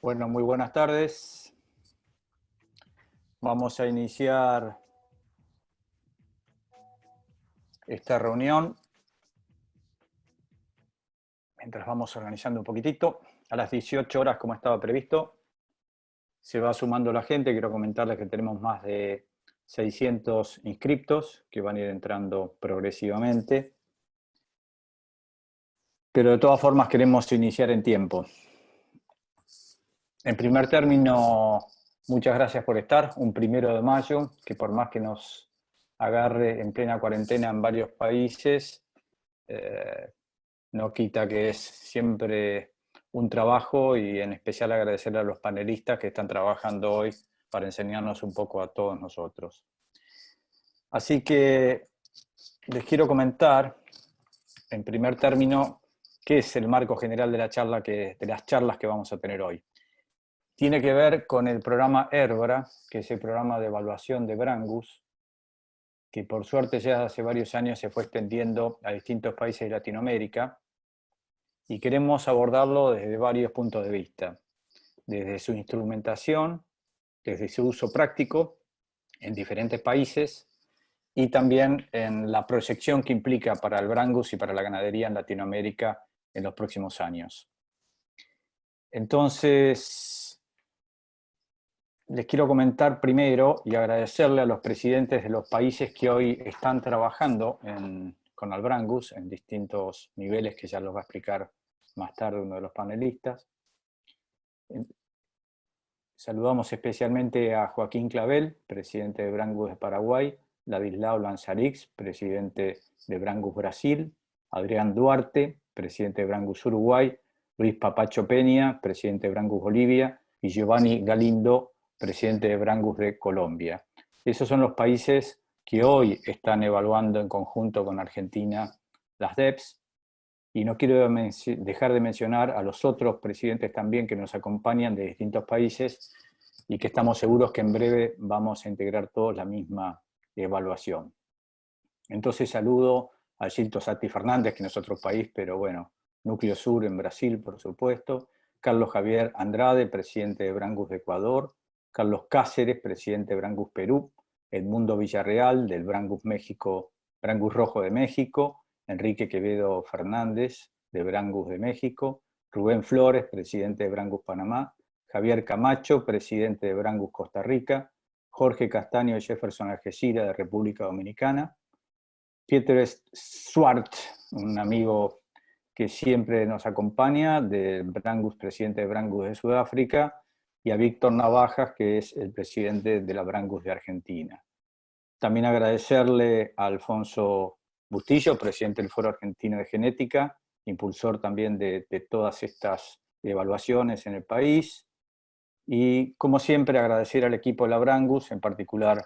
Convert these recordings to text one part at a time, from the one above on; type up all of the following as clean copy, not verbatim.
Bueno, muy buenas tardes. Vamos a iniciar esta reunión mientras vamos organizando un poquitito. A las 18 horas, como estaba previsto, se va sumando la gente. Quiero comentarles que tenemos más de 600 inscriptos que van a ir entrando progresivamente. Pero de todas formas queremos iniciar en tiempo. En primer término, muchas gracias por estar. Un 1 de mayo, que por más que nos agarre en plena cuarentena en varios países, no quita que es siempre un trabajo, y en especial agradecer a los panelistas que están trabajando hoy para enseñarnos un poco a todos nosotros. Así que les quiero comentar, en primer término, qué es el marco general de las charlas que vamos a tener hoy. Tiene que ver con el programa ERBRA, que es el programa de evaluación de Brangus, que por suerte ya hace varios años se fue extendiendo a distintos países de Latinoamérica, y queremos abordarlo desde varios puntos de vista, desde su instrumentación, desde su uso práctico en diferentes países, y también en la proyección que implica para el Brangus y para la ganadería en Latinoamérica en los próximos años. Entonces, les quiero comentar primero y agradecerle a los presidentes de los países que hoy están trabajando con el Brangus en distintos niveles, que ya los va a explicar más tarde uno de los panelistas. Saludamos especialmente a Joaquín Clavel, presidente de Brangus de Paraguay, Ladislao Lanzarix, presidente de Brangus Brasil, Adrián Duarte, presidente de Brangus Uruguay, Luis Papacho Peña, presidente de Brangus Bolivia, y Giovanni Galindo, presidente de Brangus de Colombia. Esos son los países que hoy están evaluando en conjunto con Argentina las DEPs, y no quiero dejar de mencionar a los otros presidentes también que nos acompañan de distintos países, y que estamos seguros que en breve vamos a integrar todos la misma evaluación. Entonces saludo a Gilto Sati Fernández, que no es otro país, pero bueno, Núcleo Sur en Brasil, por supuesto, Carlos Javier Andrade, presidente de Brangus de Ecuador, Carlos Cáceres, presidente de Brangus Perú, Edmundo Villarreal del Brangus México, Brangus Rojo de México, Enrique Quevedo Fernández de Brangus de México, Rubén Flores, presidente de Brangus Panamá, Javier Camacho, presidente de Brangus Costa Rica, Jorge Castaño y Jefferson Algeciras de República Dominicana, Pieter Swart, un amigo que siempre nos acompaña, de Brangus, presidente de Brangus de Sudáfrica, y a Víctor Navajas, que es el presidente de la Brangus de Argentina. También agradecerle a Alfonso Bustillo, presidente del Foro Argentino de Genética, impulsor también de todas estas evaluaciones en el país. Y como siempre, agradecer al equipo de la Brangus, en particular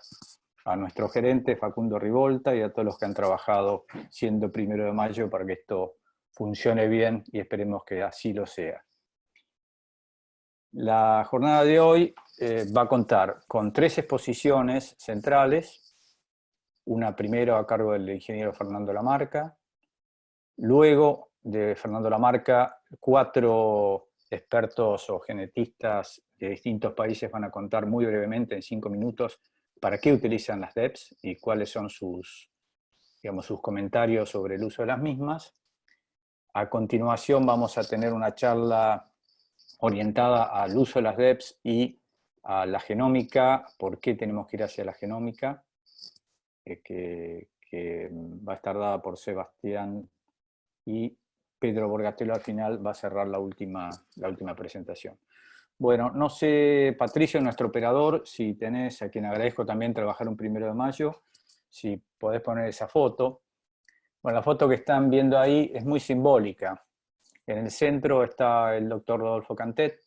a nuestro gerente Facundo Rivolta, y a todos los que han trabajado siendo 1 de mayo para que esto funcione bien, y esperemos que así lo sea. La jornada de hoy va a contar con 3 exposiciones centrales. Una primero a cargo del ingeniero Fernando Lamarca. Luego de Fernando Lamarca, 4 expertos o genetistas de distintos países van a contar muy brevemente, en 5 minutos, para qué utilizan las DEPs y cuáles son sus comentarios sobre el uso de las mismas. A continuación vamos a tener una charla orientada al uso de las DEPs y a la genómica, por qué tenemos que ir hacia la genómica, que va a estar dada por Sebastián, y Pedro Borgatelo al final va a cerrar la última presentación. Bueno, no sé, Patricio, nuestro operador, si tenés, a quien agradezco también trabajar un 1 de mayo, si podés poner esa foto. Bueno, la foto que están viendo ahí es muy simbólica. En el centro está el doctor Rodolfo Cantet,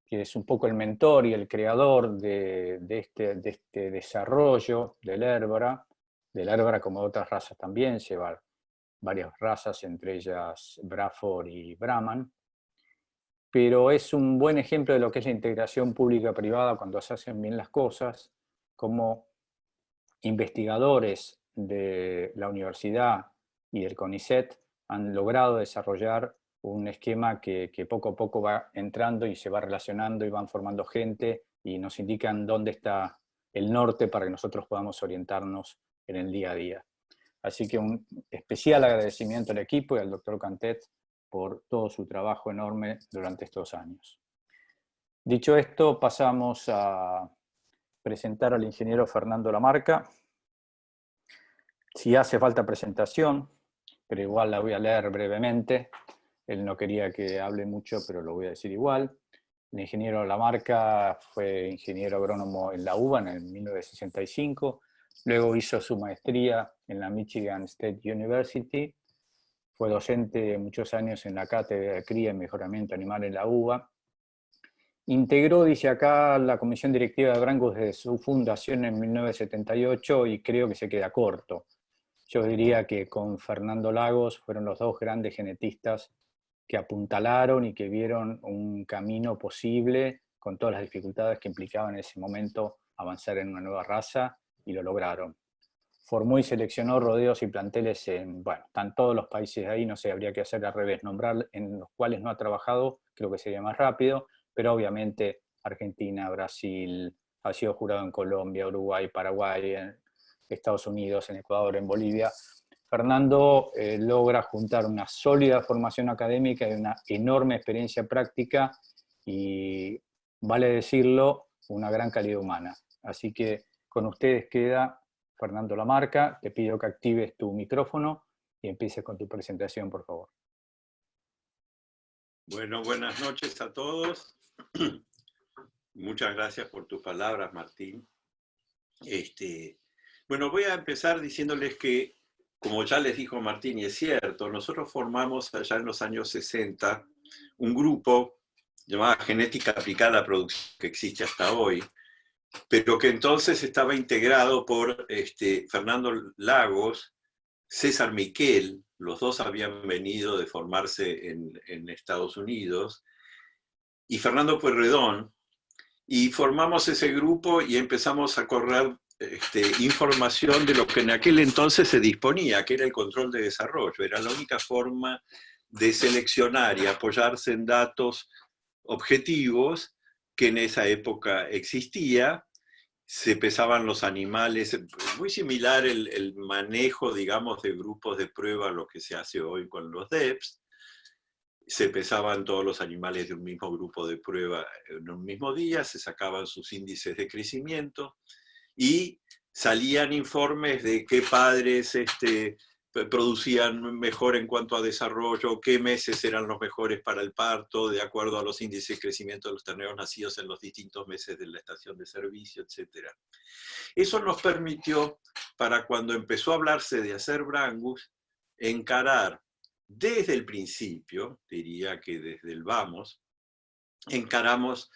que es un poco el mentor y el creador de este desarrollo del Herbra, como de otras razas también, lleva varias razas, entre ellas Braford y Brahman, pero es un buen ejemplo de lo que es la integración pública-privada cuando se hacen bien las cosas, como investigadores de la universidad y del CONICET han logrado desarrollar un esquema que poco a poco va entrando y se va relacionando y van formando gente y nos indican dónde está el norte para que nosotros podamos orientarnos en el día a día. Así que un especial agradecimiento al equipo y al doctor Cantet por todo su trabajo enorme durante estos años. Dicho esto, pasamos a presentar al ingeniero Fernando Lamarca. Si hace falta presentación, pero igual la voy a leer brevemente. Él no quería que hable mucho, pero lo voy a decir igual. El ingeniero Lamarca fue ingeniero agrónomo en la UBA en 1965. Luego hizo su maestría en la Michigan State University. Fue docente muchos años en la cátedra de cría y mejoramiento animal en la UBA. Integró, dice acá, la comisión directiva de Brangus desde su fundación en 1978 y creo que se queda corto. Yo diría que con Fernando Lagos fueron los dos grandes genetistas que apuntalaron y que vieron un camino posible con todas las dificultades que implicaban en ese momento avanzar en una nueva raza, y lo lograron. Formó y seleccionó rodeos y planteles en, bueno, están todos los países ahí, no sé, habría que hacer al revés, nombrar en los cuales no ha trabajado, creo que sería más rápido, pero obviamente Argentina, Brasil, ha sido jurado en Colombia, Uruguay, Paraguay, en Estados Unidos, en Ecuador, en Bolivia. Fernando logra juntar una sólida formación académica y una enorme experiencia práctica y, vale decirlo, una gran calidad humana. Así que con ustedes queda Fernando Lamarca. Te pido que actives tu micrófono y empieces con tu presentación, por favor. Bueno, buenas noches a todos. Muchas gracias por tus palabras, Martín. Bueno, voy a empezar diciéndoles que, como ya les dijo Martín, y es cierto, nosotros formamos allá en los años 60 un grupo llamado Genética Aplicada a la Producción, que existe hasta hoy, pero que entonces estaba integrado por Fernando Lagos, César Miquel, los dos habían venido de formarse en Estados Unidos, y Fernando Pueyrredón, y formamos ese grupo y empezamos a correr información de lo que en aquel entonces se disponía, que era el control de desarrollo. Era la única forma de seleccionar y apoyarse en datos objetivos que en esa época existía. Se pesaban los animales, muy similar el manejo, digamos, de grupos de prueba a lo que se hace hoy con los DEPS. Se pesaban todos los animales de un mismo grupo de prueba en un mismo día, se sacaban sus índices de crecimiento y salían informes de qué padres producían mejor en cuanto a desarrollo, qué meses eran los mejores para el parto, de acuerdo a los índices de crecimiento de los terneros nacidos en los distintos meses de la estación de servicio, etc. Eso nos permitió, para cuando empezó a hablarse de hacer Brangus, encarar desde el principio, diría que desde el vamos, encaramos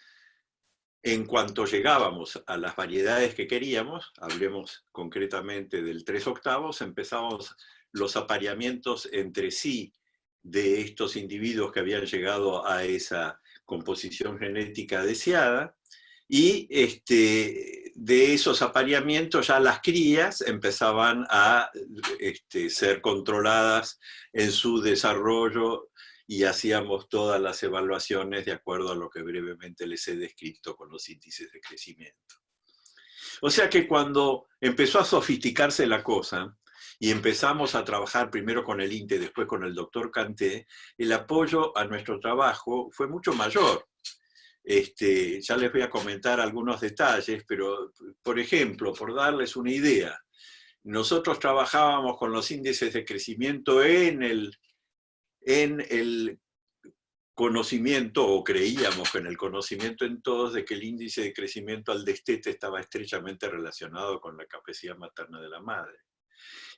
en cuanto llegábamos a las variedades que queríamos, hablemos concretamente del 3/8, empezamos los apareamientos entre sí de estos individuos que habían llegado a esa composición genética deseada, y de esos apareamientos ya las crías empezaban a ser controladas en su desarrollo y hacíamos todas las evaluaciones de acuerdo a lo que brevemente les he descrito con los índices de crecimiento. O sea que cuando empezó a sofisticarse la cosa y empezamos a trabajar primero con el INTE, después con el doctor Canté, el apoyo a nuestro trabajo fue mucho mayor. Ya les voy a comentar algunos detalles, pero por ejemplo, por darles una idea, nosotros trabajábamos con los índices de crecimiento en el conocimiento, o creíamos en el conocimiento en todos, de que el índice de crecimiento al destete estaba estrechamente relacionado con la capacidad materna de la madre.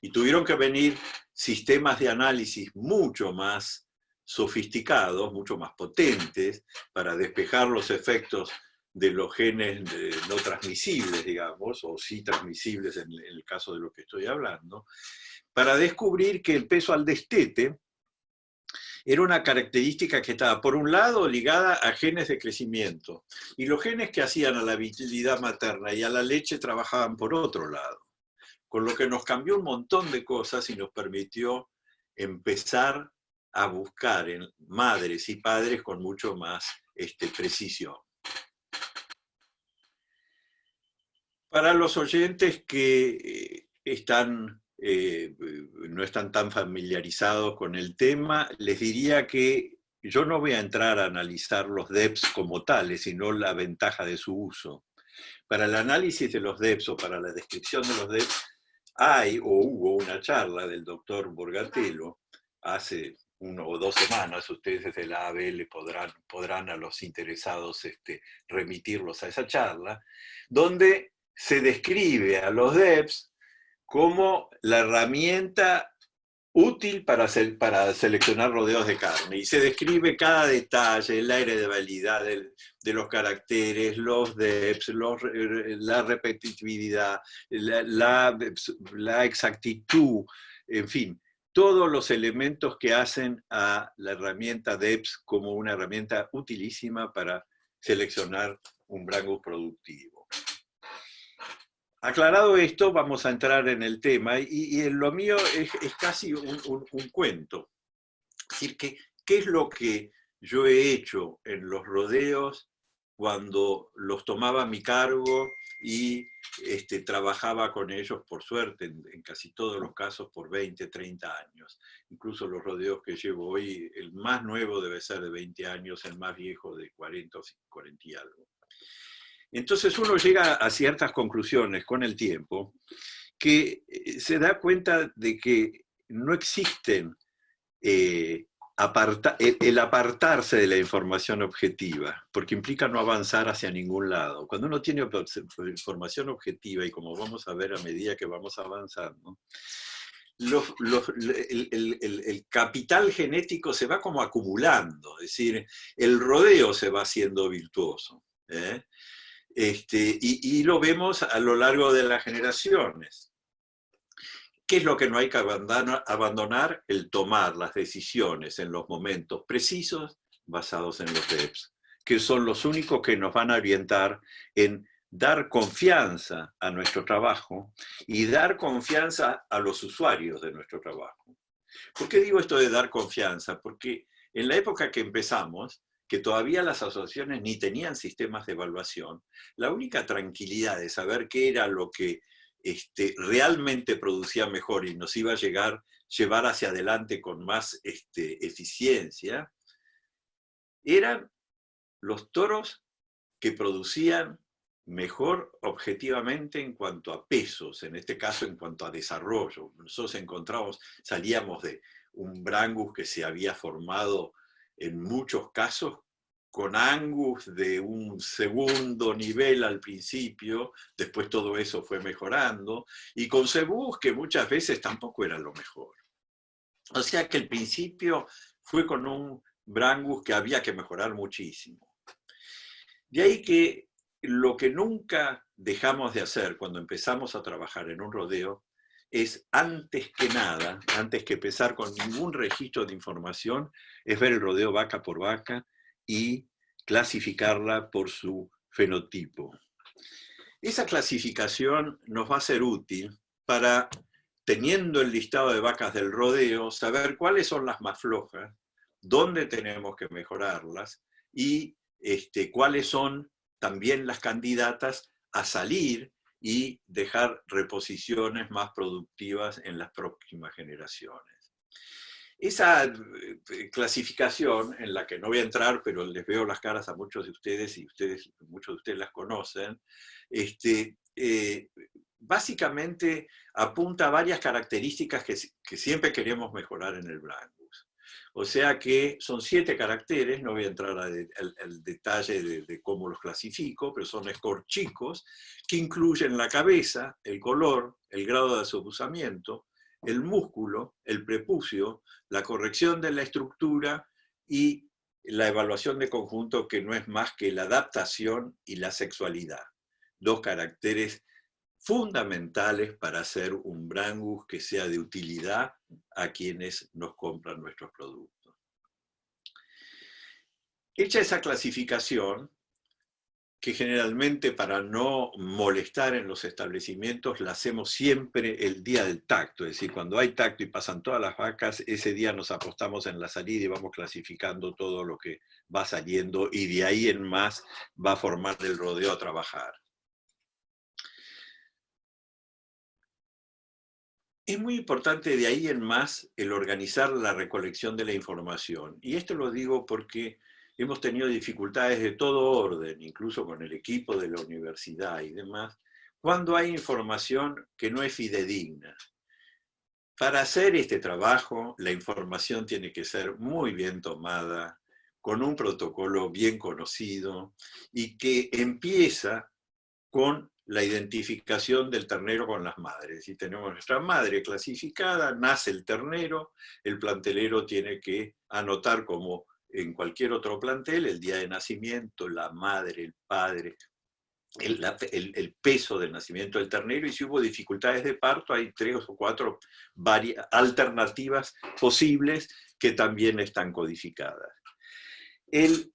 Y tuvieron que venir sistemas de análisis mucho más sofisticados, mucho más potentes, para despejar los efectos de los genes no transmisibles, digamos, o sí transmisibles en el caso de lo que estoy hablando, para descubrir que el peso al destete era una característica que estaba, por un lado, ligada a genes de crecimiento, y los genes que hacían a la virilidad materna y a la leche trabajaban por otro lado, con lo que nos cambió un montón de cosas y nos permitió empezar a buscar en madres y padres con mucho más precisión. Para los oyentes que no están tan familiarizados con el tema, les diría que yo no voy a entrar a analizar los DEPs como tales, sino la ventaja de su uso. Para el análisis de los DEPs o para la descripción de los DEPs, hubo una charla del doctor Borgatello hace 1 o 2 semanas, ustedes desde la ABL podrán a los interesados remitirlos a esa charla, donde se describe a los DEPs como la herramienta útil para seleccionar rodeos de carne. Y se describe cada detalle, el aire de validad de los caracteres, los DEPs, la repetitividad, la exactitud, en fin, todos los elementos que hacen a la herramienta DEPs como una herramienta utilísima para seleccionar un brangus productivo. Aclarado esto, vamos a entrar en el tema, y en lo mío es casi un cuento. Es decir, ¿qué es lo que yo he hecho en los rodeos cuando los tomaba a mi cargo y trabajaba con ellos, por suerte, en casi todos los casos, por 20, 30 años? Incluso los rodeos que llevo hoy, el más nuevo debe ser de 20 años, el más viejo de 40 o 40 y algo. Entonces uno llega a ciertas conclusiones con el tiempo que se da cuenta de que no existen el apartarse de la información objetiva, porque implica no avanzar hacia ningún lado. Cuando uno tiene información objetiva, y como vamos a ver a medida que vamos avanzando, el capital genético se va como acumulando, es decir, el rodeo se va haciendo virtuoso, ¿eh? Y lo vemos a lo largo de las generaciones. ¿Qué es lo que no hay que abandonar? El tomar las decisiones en los momentos precisos basados en los DEPs, que son los únicos que nos van a orientar en dar confianza a nuestro trabajo y dar confianza a los usuarios de nuestro trabajo. ¿Por qué digo esto de dar confianza? Porque en la época que empezamos, que todavía las asociaciones ni tenían sistemas de evaluación, la única tranquilidad de saber qué era lo que realmente producía mejor y nos iba a llevar hacia adelante con más eficiencia, eran los toros que producían mejor objetivamente en cuanto a pesos, en este caso en cuanto a desarrollo. Nosotros salíamos de un brangus que se había formado en muchos casos con angus de un segundo nivel al principio, después todo eso fue mejorando, y con cebús que muchas veces tampoco era lo mejor. O sea que el principio fue con un brangus que había que mejorar muchísimo. De ahí que lo que nunca dejamos de hacer cuando empezamos a trabajar en un rodeo es, antes que nada, antes que empezar con ningún registro de información, es ver el rodeo vaca por vaca y clasificarla por su fenotipo. Esa clasificación nos va a ser útil para, teniendo el listado de vacas del rodeo, saber cuáles son las más flojas, dónde tenemos que mejorarlas y cuáles son también las candidatas a salir y dejar reposiciones más productivas en las próximas generaciones. Esa clasificación, en la que no voy a entrar, pero les veo las caras a muchos de ustedes, y muchos de ustedes las conocen, básicamente apunta a varias características que siempre queremos mejorar en el brangus. O sea que son 7 caracteres, no voy a entrar al detalle de cómo los clasifico, pero son scores chicos, que incluyen la cabeza, el color, el grado de asopusamiento, el músculo, el prepucio, la corrección de la estructura y la evaluación de conjunto, que no es más que la adaptación y la sexualidad. 2 caracteres fundamentales para hacer un brangus que sea de utilidad a quienes nos compran nuestros productos. Hecha esa clasificación, que generalmente para no molestar en los establecimientos la hacemos siempre el día del tacto, es decir, cuando hay tacto y pasan todas las vacas, ese día nos apostamos en la salida y vamos clasificando todo lo que va saliendo y de ahí en más va a formar el rodeo a trabajar. Es muy importante de ahí en más el organizar la recolección de la información. Y esto lo digo porque hemos tenido dificultades de todo orden, incluso con el equipo de la universidad y demás, cuando hay información que no es fidedigna. Para hacer este trabajo, la información tiene que ser muy bien tomada, con un protocolo bien conocido y que empieza con la identificación del ternero con las madres. Si tenemos nuestra madre clasificada, nace el ternero, el plantelero tiene que anotar como en cualquier otro plantel el día de nacimiento, la madre, el padre, el peso del nacimiento del ternero, y si hubo dificultades de parto, hay 3 o 4 alternativas posibles que también están codificadas. El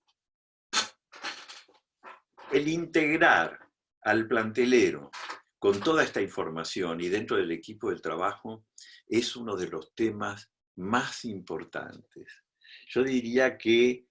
integrar al plantelero con toda esta información y dentro del equipo del trabajo es uno de los temas más importantes. Yo diría que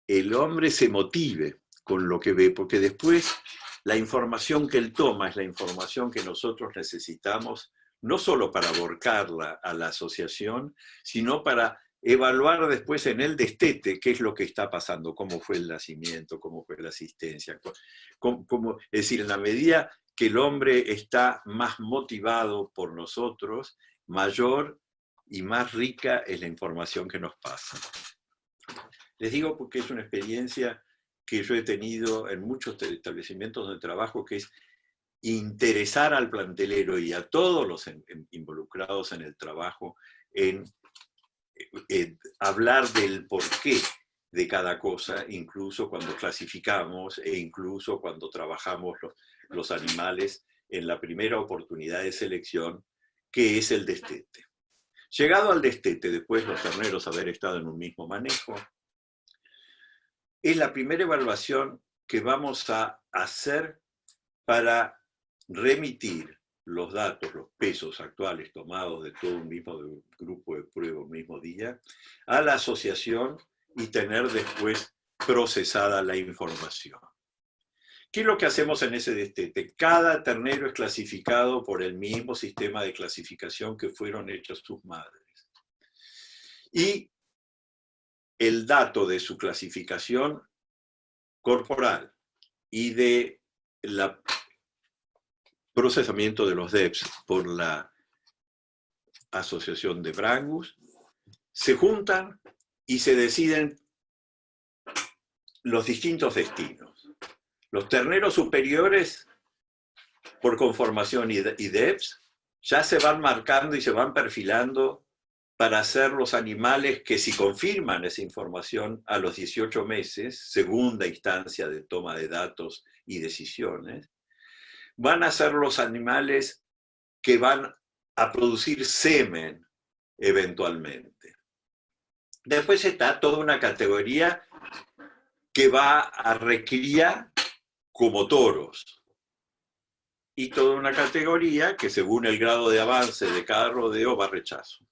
el hombre se motive con lo que ve, porque después la información que él toma es la información que nosotros necesitamos, no solo para volcarla a la asociación, sino para evaluar después en el destete qué es lo que está pasando, cómo fue el nacimiento, cómo fue la asistencia. Es decir, en la medida que el hombre está más motivado por nosotros, mayor y más rica es la información que nos pasa. Les digo porque es una experiencia que yo he tenido en muchos establecimientos de trabajo, que es interesar al plantelero y a todos los involucrados en el trabajo en hablar del porqué de cada cosa, incluso cuando clasificamos e incluso cuando trabajamos los animales en la primera oportunidad de selección, que es el destete. Llegado al destete, después los terneros haber estado en un mismo manejo, es la primera evaluación que vamos a hacer para remitir los datos, los pesos actuales tomados de todo un mismo grupo de prueba un mismo día, a la asociación y tener después procesada la información. ¿Qué es lo que hacemos en ese destete? Cada ternero es clasificado por el mismo sistema de clasificación que fueron hechas sus madres. Y el dato de su clasificación corporal y de la procesamiento de los DEPS por la Asociación de Brangus, se juntan y se deciden los distintos destinos. Los terneros superiores, por conformación y DEPS, ya se van marcando y se van perfilando para ser los animales que, si confirman esa información a los 18 meses, segunda instancia de toma de datos y decisiones, van a ser los animales que van a producir semen eventualmente. Después está toda una categoría que va a recría como toros. Y toda una categoría que, según el grado de avance de cada rodeo, va a rechazo.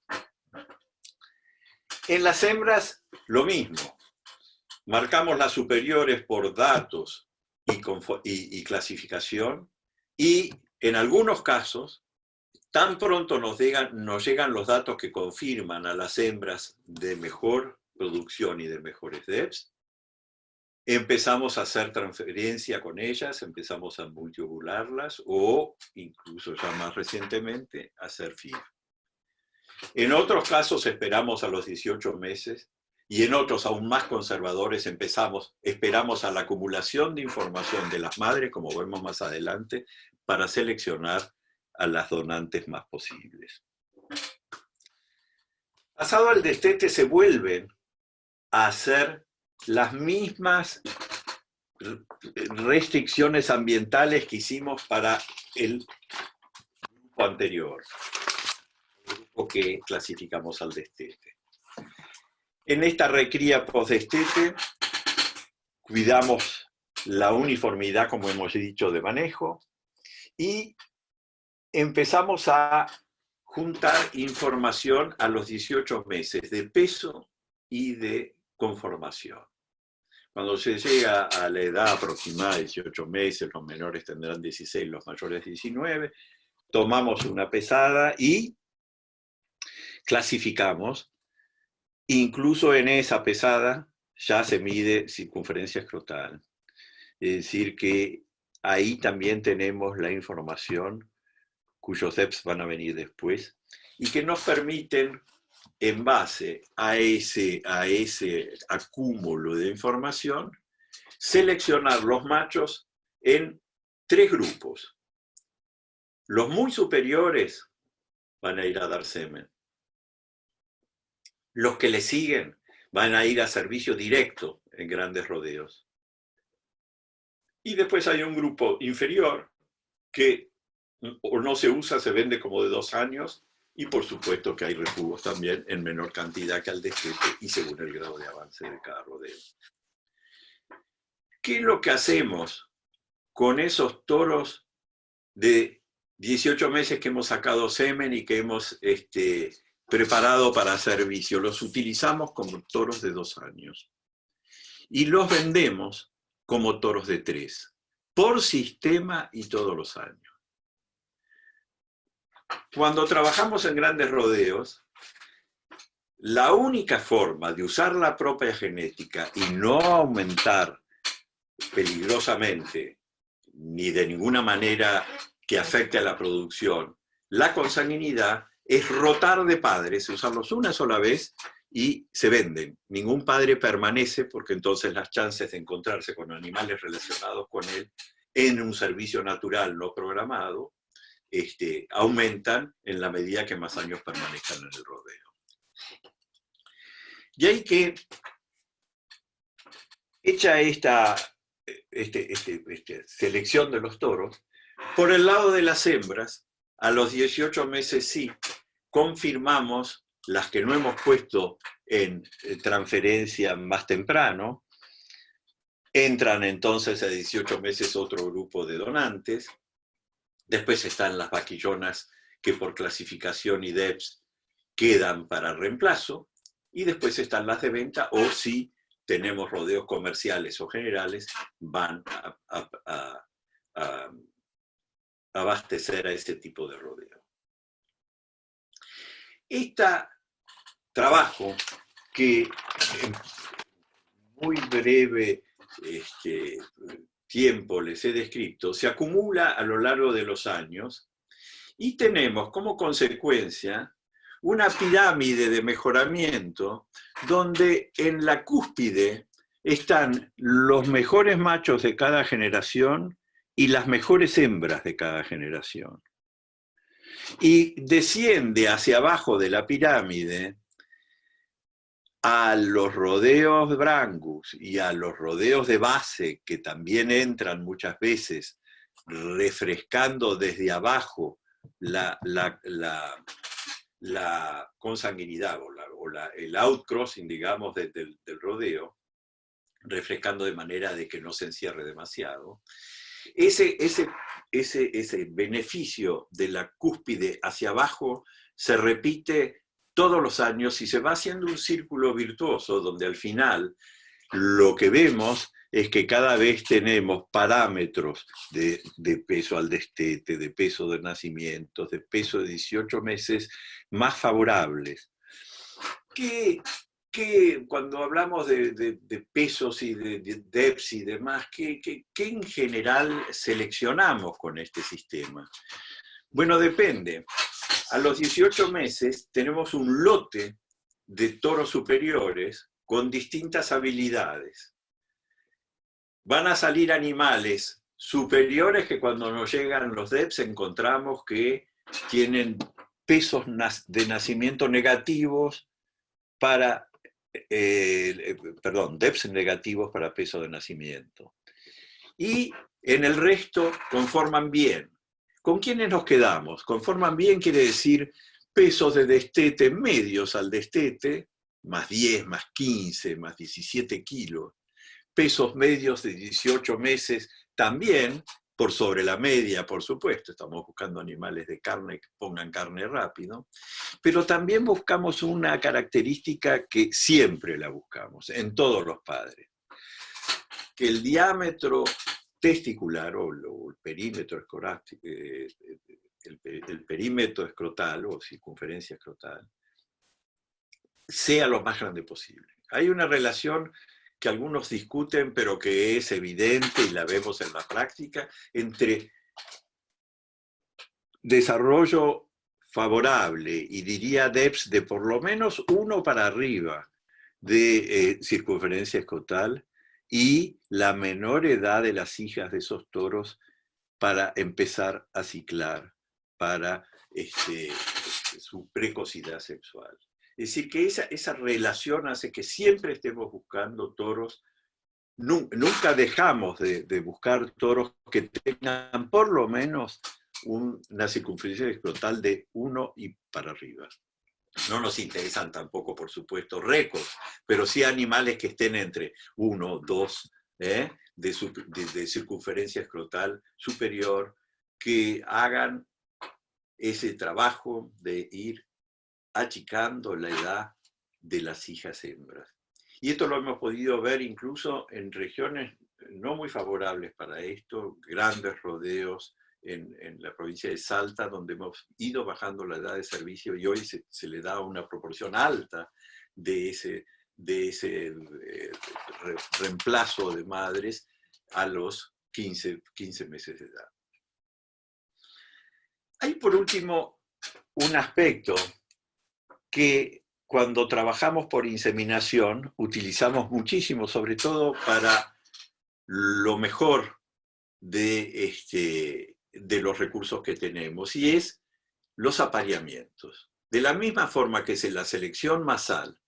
En las hembras, lo mismo. Marcamos las superiores por datos y clasificación, y en algunos casos, tan pronto nos llegan los datos que confirman a las hembras de mejor producción y de mejores DEPS, empezamos a hacer transferencia con ellas, empezamos a multiovularlas o, incluso ya más recientemente, a hacer FIV. En otros casos esperamos a los 18 meses y en otros aún más conservadores esperamos a la acumulación de información de las madres, como vemos más adelante, para seleccionar a las donantes más posibles. Pasado al destete se vuelven a hacer las mismas restricciones ambientales que hicimos para el grupo anterior, el grupo que clasificamos al destete. En esta recría post-destete cuidamos la uniformidad, como hemos dicho, de manejo, y empezamos a juntar información a los 18 meses de peso y de conformación. Cuando se llega a la edad aproximada de 18 meses, los menores tendrán 16, los mayores 19, tomamos una pesada y clasificamos. Incluso en esa pesada ya se mide circunferencia escrotal. Es decir, que ahí también tenemos la información, cuyos DEPs van a venir después, y que nos permiten, en base a ese acúmulo de información, seleccionar los machos en 3 grupos. Los muy superiores van a ir a dar semen. Los que le siguen van a ir a servicio directo en grandes rodeos. Y después hay un grupo inferior que o no se usa, se vende como de 2 años, y por supuesto que hay refugos también en menor cantidad que al destete y según el grado de avance de cada rodeo. ¿Qué es lo que hacemos con esos toros de 18 meses que hemos sacado semen y que hemos preparado para servicio? Los utilizamos como toros de 2 años y los vendemos como toros de 3, por sistema y todos los años. Cuando trabajamos en grandes rodeos, la única forma de usar la propia genética y no aumentar peligrosamente, ni de ninguna manera que afecte a la producción, la consanguinidad, es rotar de padres, usarlos una sola vez y se venden. Ningún padre permanece porque entonces las chances de encontrarse con animales relacionados con él en un servicio natural no programado aumentan en la medida que más años permanezcan en el rodeo. Y hay que, hecha esta selección de los toros, por el lado de las hembras, a los 18 meses sí, confirmamos las que no hemos puesto en transferencia más temprano, entran entonces a 18 meses otro grupo de donantes. Después están las vaquillonas que por clasificación y DEPS quedan para reemplazo, y después están las de venta, o si tenemos rodeos comerciales o generales, van a abastecer a este tipo de rodeo. Este trabajo, que en muy breve tiempo les he descrito, se acumula a lo largo de los años y tenemos como consecuencia una pirámide de mejoramiento donde en la cúspide están los mejores machos de cada generación y las mejores hembras de cada generación. Y desciende hacia abajo de la pirámide a los rodeos Brangus y a los rodeos de base, que también entran muchas veces refrescando desde abajo la consanguinidad o el outcrossing, digamos, del rodeo, refrescando de manera de que no se encierre demasiado. Ese beneficio de la cúspide hacia abajo se repite todos los años y se va haciendo un círculo virtuoso donde al final lo que vemos es que cada vez tenemos parámetros de peso al destete, de peso de nacimientos, de peso de 18 meses más favorables. Que cuando hablamos de pesos y de DEPS y demás, ¿qué en general seleccionamos con este sistema? Bueno, depende. A los 18 meses tenemos un lote de toros superiores con distintas habilidades. Van a salir animales superiores que cuando nos llegan los DEPS encontramos que tienen pesos de nacimiento negativos para, DEPS negativos para peso de nacimiento. Y en el resto conforman bien. ¿Con quiénes nos quedamos? Conforman bien quiere decir pesos de destete medios al destete, más 10, más 15, más 17 kilos. pesos medios de 18 meses también, por sobre la media, por supuesto, estamos buscando animales de carne que pongan carne rápido, pero también buscamos una característica que siempre la buscamos en todos los padres, que el diámetro testicular o el perímetro el perímetro escrotal o circunferencia escrotal sea lo más grande posible. Hay una relación que algunos discuten, pero que es evidente y la vemos en la práctica, entre desarrollo favorable y diría DEPS de por lo menos 1 para arriba de circunferencia escrotal y la menor edad de las hijas de esos toros para empezar a ciclar, para su precocidad sexual. Es decir, que esa relación hace que siempre estemos buscando toros. Nunca dejamos de buscar toros que tengan por lo menos una circunferencia escrotal de 1 y para arriba. No nos interesan tampoco, por supuesto, récords, pero sí animales que estén entre 1, 2, de circunferencia escrotal superior, que hagan ese trabajo de ir achicando la edad de las hijas hembras. Y esto lo hemos podido ver incluso en regiones no muy favorables para esto, grandes rodeos en la provincia de Salta, donde hemos ido bajando la edad de servicio y hoy se le da una proporción alta de ese reemplazo de madres a los 15 meses de edad. Hay por último un aspecto que cuando trabajamos por inseminación utilizamos muchísimo, sobre todo para lo mejor de los recursos que tenemos, y es los apareamientos. De la misma forma que es la selección masal,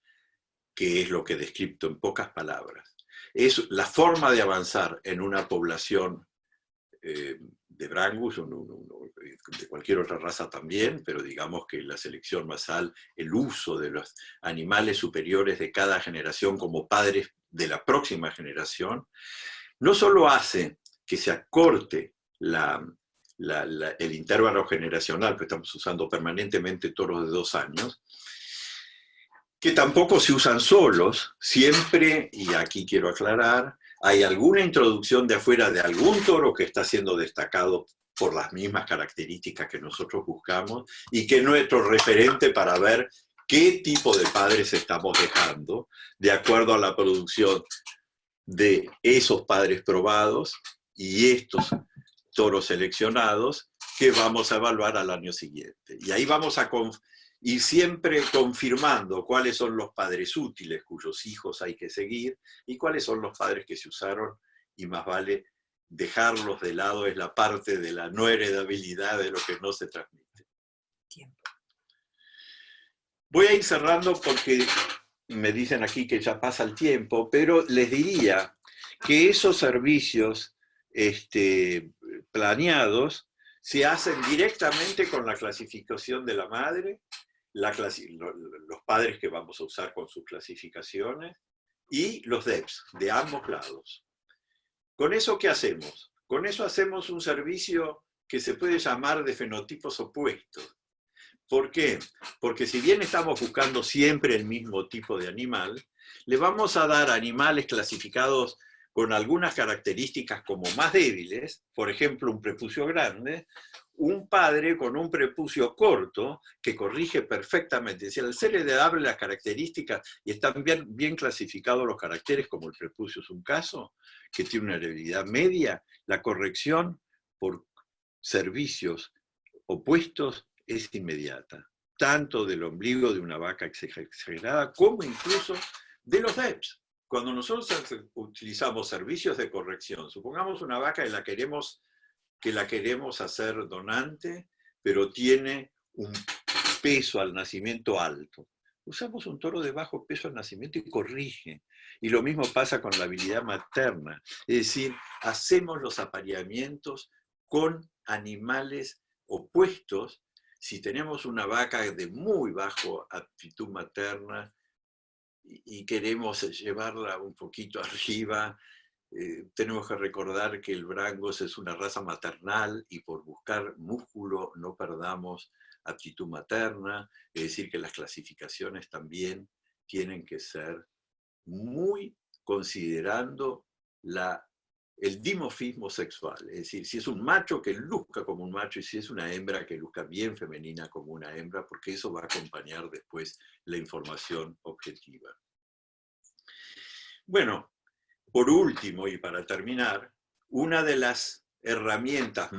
que es lo que he descrito en pocas palabras, es la forma de avanzar en una población de Brangus, de cualquier otra raza también, pero digamos que la selección masal, el uso de los animales superiores de cada generación como padres de la próxima generación, no solo hace que se acorte el intervalo generacional, que estamos usando permanentemente toros de 2 años, que tampoco se usan solos, siempre, y aquí quiero aclarar, hay alguna introducción de afuera de algún toro que está siendo destacado por las mismas características que nosotros buscamos y que es nuestro referente para ver qué tipo de padres estamos dejando de acuerdo a la producción de esos padres probados y estos toros seleccionados que vamos a evaluar al año siguiente. Y ahí vamos a ir siempre confirmando cuáles son los padres útiles cuyos hijos hay que seguir y cuáles son los padres que se usaron y más vale dejarlos de lado, es la parte de la no heredabilidad de lo que no se transmite. Voy a ir cerrando porque me dicen aquí que ya pasa el tiempo, pero les diría que esos servicios planeados se hacen directamente con la clasificación de la madre, los padres que vamos a usar con sus clasificaciones y los DEPS de ambos lados. ¿Con eso qué hacemos? Con eso hacemos un servicio que se puede llamar de fenotipos opuestos. ¿Por qué? Porque si bien estamos buscando siempre el mismo tipo de animal, le vamos a dar animales clasificados con algunas características como más débiles, por ejemplo, un prepucio grande, un padre con un prepucio corto que corrige perfectamente. Si al ser heredable las características y están bien clasificados los caracteres, como el prepucio es un caso, que tiene una heredabilidad media, la corrección por servicios opuestos es inmediata, tanto del ombligo de una vaca exagerada como incluso de los DEPS. Cuando nosotros utilizamos servicios de corrección, supongamos una vaca que la queremos hacer donante, pero tiene un peso al nacimiento alto. Usamos un toro de bajo peso al nacimiento y corrige. Y lo mismo pasa con la habilidad materna. Es decir, hacemos los apareamientos con animales opuestos. Si tenemos una vaca de muy bajo aptitud materna, y queremos llevarla un poquito arriba, tenemos que recordar que el Brangus es una raza maternal y por buscar músculo no perdamos aptitud materna, es decir, que las clasificaciones también tienen que ser muy considerando el dimorfismo sexual, es decir, si es un macho que luzca como un macho y si es una hembra que luzca bien femenina como una hembra, porque eso va a acompañar después la información objetiva. Bueno, por último y para terminar, una de las herramientas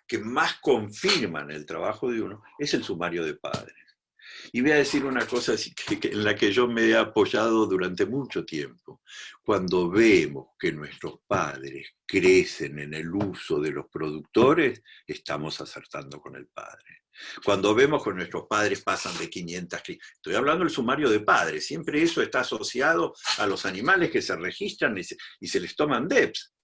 que más confirman el trabajo de uno es el sumario de padres. Y voy a decir una cosa en la que yo me he apoyado durante mucho tiempo. Cuando vemos que nuestros padres crecen en el uso de los productores, estamos acertando con el padre. Cuando vemos que nuestros padres pasan de 500, estoy hablando del sumario de padres, siempre eso está asociado a los animales que se registran y se les toman DEPs.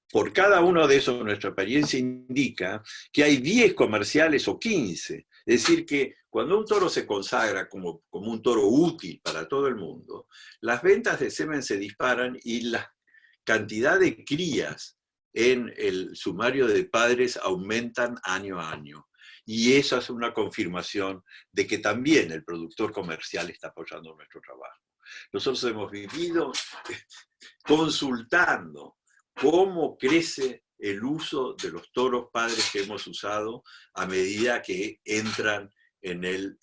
Por cada uno de esos, nuestra experiencia indica que hay 10 comerciales o 15. Es decir, que cuando un toro se consagra como un toro útil para todo el mundo, las ventas de semen se disparan y la cantidad de crías en el sumario de padres aumentan año a año. Y eso es una confirmación de que también el productor comercial está apoyando nuestro trabajo. Nosotros hemos vivido consultando cómo crece el uso de los toros padres que hemos usado a medida que entran en el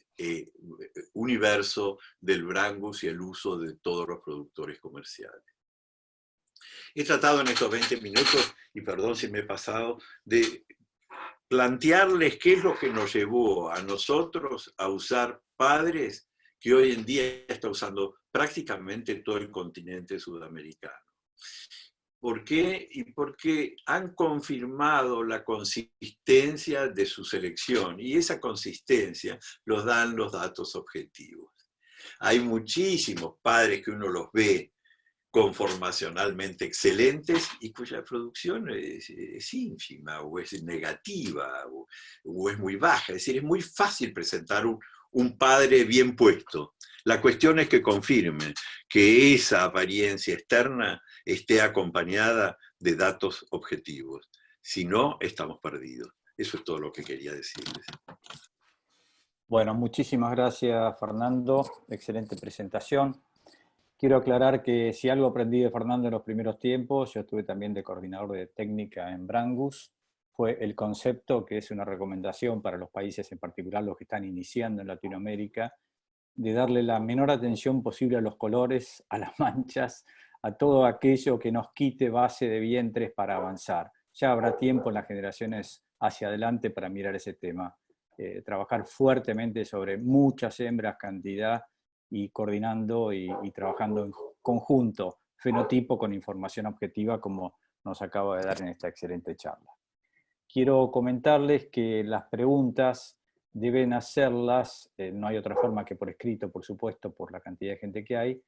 universo del Brangus y el uso de todos los productores comerciales. He tratado en estos 20 minutos, y perdón si me he pasado, de plantearles qué es lo que nos llevó a nosotros a usar padres que hoy en día está usando prácticamente todo el continente sudamericano. ¿Por qué? Y porque han confirmado la consistencia de su selección, y esa consistencia los dan los datos objetivos. Hay muchísimos padres que uno los ve conformacionalmente excelentes y cuya producción es ínfima o es negativa o es muy baja. Es decir, es muy fácil presentar un padre bien puesto. La cuestión es que confirme que esa apariencia externa esté acompañada de datos objetivos. Si no, estamos perdidos. Eso es todo lo que quería decirles. Bueno, muchísimas gracias, Fernando. Excelente presentación. Quiero aclarar que si algo aprendí de Fernando en los primeros tiempos, yo estuve también de coordinador de técnica en Brangus, fue el concepto, que es una recomendación para los países, en particular los que están iniciando en Latinoamérica, de darle la menor atención posible a los colores, a las manchas, a todo aquello que nos quite base de vientres para avanzar. Ya habrá tiempo en las generaciones hacia adelante para mirar ese tema. Trabajar fuertemente sobre muchas hembras, cantidad, y coordinando y trabajando en conjunto, fenotipo con información objetiva, como nos acaba de dar en esta excelente charla. Quiero comentarles que las preguntas deben hacerlas, no hay otra forma que por escrito, por supuesto, por la cantidad de gente que hay,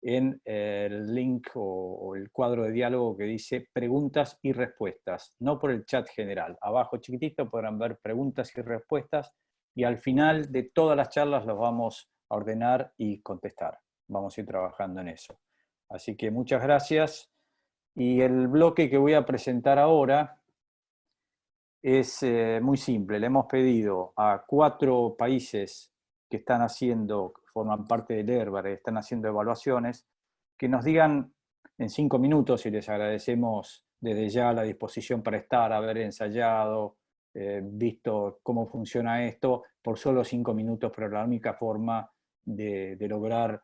en el link o el cuadro de diálogo que dice preguntas y respuestas, no por el chat general. Abajo chiquitito podrán ver preguntas y respuestas y al final de todas las charlas los vamos a ordenar y contestar. Vamos a ir trabajando en eso. Así que muchas gracias. Y el bloque que voy a presentar ahora es muy simple. Le hemos pedido a 4 países que están haciendo, forman parte del ERBAR, están haciendo evaluaciones, que nos digan en 5 minutos, y les agradecemos desde ya la disposición para estar, haber ensayado, visto cómo funciona esto, por solo 5 minutos, pero la única forma de lograr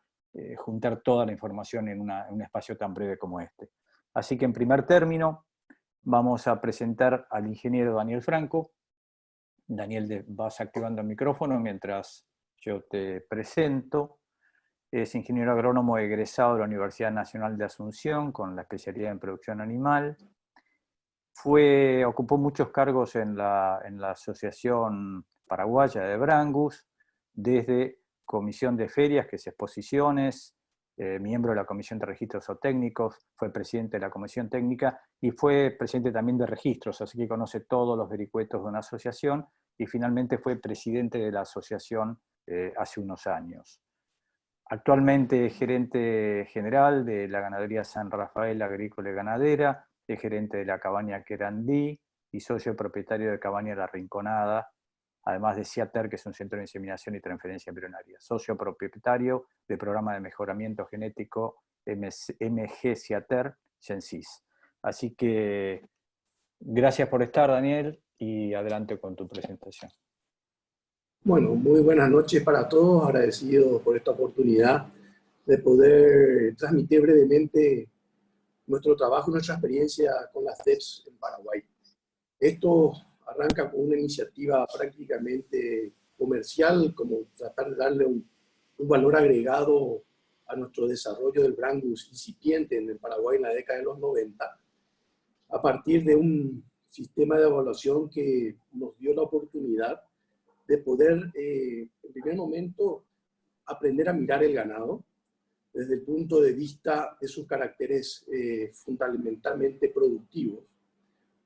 juntar toda la información en un espacio tan breve como este. Así que en primer término, vamos a presentar al ingeniero Daniel Franco. Daniel, vas activando el micrófono mientras yo te presento. Es ingeniero agrónomo egresado de la Universidad Nacional de Asunción con la especialidad en producción animal. Ocupó muchos cargos en la Asociación Paraguaya de Brangus, desde comisión de ferias, que es exposiciones, miembro de la Comisión de Registros Zootécnicos, fue presidente de la Comisión Técnica y fue presidente también de registros, así que conoce todos los vericuetos de una asociación y finalmente fue presidente de la asociación hace unos años. Actualmente es gerente general de la ganadería San Rafael Agrícola y Ganadera, es gerente de la cabaña Querandí y socio propietario de Cabaña La Rinconada, además de CIATER, que es un centro de inseminación y transferencia embrionaria. Socio propietario del programa de mejoramiento genético MG CIATER, Gensis. Así que gracias por estar, Daniel, y adelante con tu presentación. Bueno, muy buenas noches para todos, agradecido por esta oportunidad de poder transmitir brevemente nuestro trabajo y nuestra experiencia con las DEPs en Paraguay. Esto arranca con una iniciativa prácticamente comercial, como tratar de darle un valor agregado a nuestro desarrollo del Brangus incipiente en el Paraguay en la década de los 90, a partir de un sistema de evaluación que nos dio la oportunidad de poder, en primer momento, aprender a mirar el ganado desde el punto de vista de sus caracteres fundamentalmente productivos,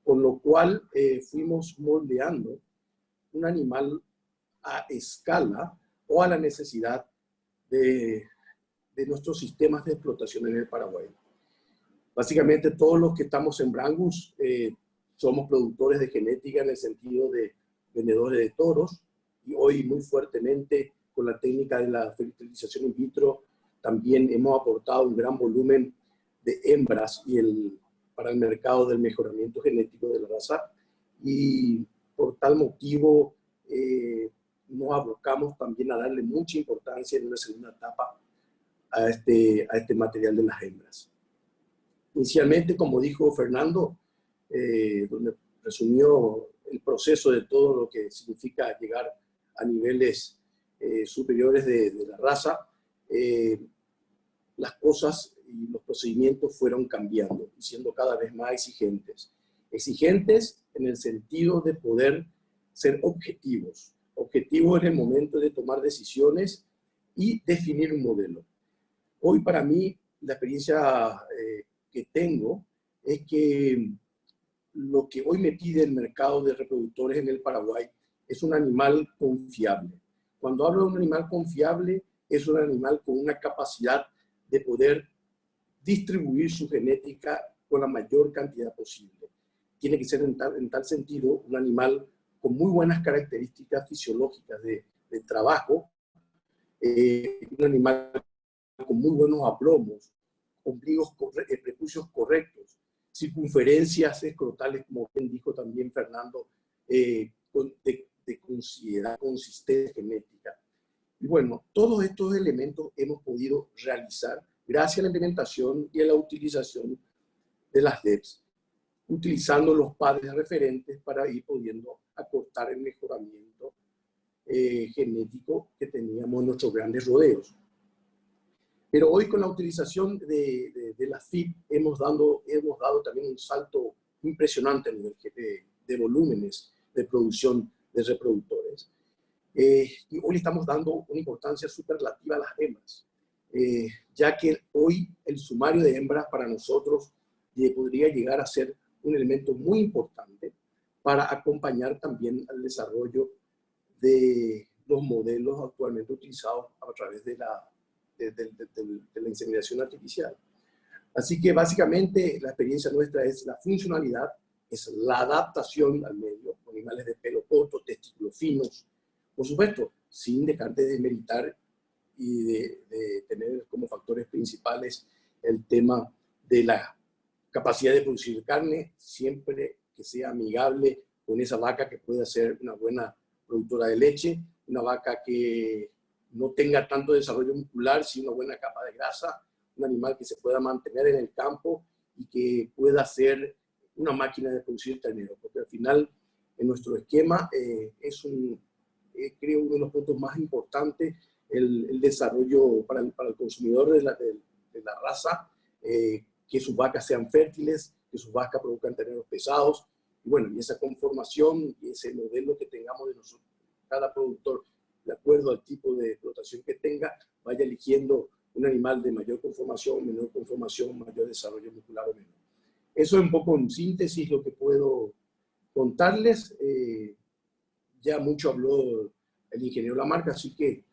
con lo cual fuimos moldeando un animal a escala o a la necesidad de nuestros sistemas de explotación en el Paraguay. Básicamente todos los que estamos en Brangus somos productores de genética en el sentido de vendedores de toros, y hoy muy fuertemente con la técnica de la fertilización in vitro también hemos aportado un gran volumen de hembras para el mercado del mejoramiento genético de la raza, y por tal motivo nos abocamos también a darle mucha importancia en una segunda etapa a este material de las hembras. Inicialmente, como dijo Fernando, donde resumió el proceso de todo lo que significa llegar a niveles superiores de la raza, las cosas y los procedimientos fueron cambiando y siendo cada vez más exigentes. Exigentes en el sentido de poder ser objetivos. Objetivos en el momento de tomar decisiones y definir un modelo. Hoy para mí la experiencia que tengo es que lo que hoy me pide el mercado de reproductores en el Paraguay es un animal confiable. Cuando hablo de un animal confiable, es un animal con una capacidad de poder distribuir su genética con la mayor cantidad posible. Tiene que ser en tal sentido un animal con muy buenas características fisiológicas de trabajo, un animal con muy buenos aplomos, ombligos, prepucios correctos, circunferencias escrotales, como bien dijo también Fernando, de considerar consistencia genética. Y bueno, todos estos elementos hemos podido realizar gracias a la implementación y a la utilización de las DEPs, utilizando los padres referentes para ir pudiendo acortar el mejoramiento genético que teníamos en nuestros grandes rodeos. Pero hoy con la utilización de la FIP hemos dado también un salto impresionante a nivel de volúmenes de producción de reproductores. Y hoy le estamos dando una importancia superlativa a las hembras, ya que hoy el sumario de hembras para nosotros podría llegar a ser un elemento muy importante para acompañar también al desarrollo de los modelos actualmente utilizados a través de la inseminación artificial. Así que básicamente la experiencia nuestra es la funcionalidad, es la adaptación al medio, con animales de pelo corto, testículos finos, por supuesto, sin dejar de desmeritar y de tener como factores principales el tema de la capacidad de producir carne, siempre que sea amigable con esa vaca que pueda ser una buena productora de leche, una vaca que no tenga tanto desarrollo muscular, sino una buena capa de grasa, un animal que se pueda mantener en el campo y que pueda ser una máquina de producir ternero, porque al final en nuestro esquema creo uno de los puntos más importantes el desarrollo para el consumidor de la raza, que sus vacas sean fértiles, que sus vacas produzcan terneros pesados, y bueno, y esa conformación y ese modelo que tengamos de nosotros, cada productor, de acuerdo al tipo de explotación que tenga, vaya eligiendo un animal de mayor conformación, menor conformación, mayor desarrollo muscular o menor. Eso es un poco en síntesis lo que puedo contarles. Ya mucho habló el ingeniero Lamarca, así que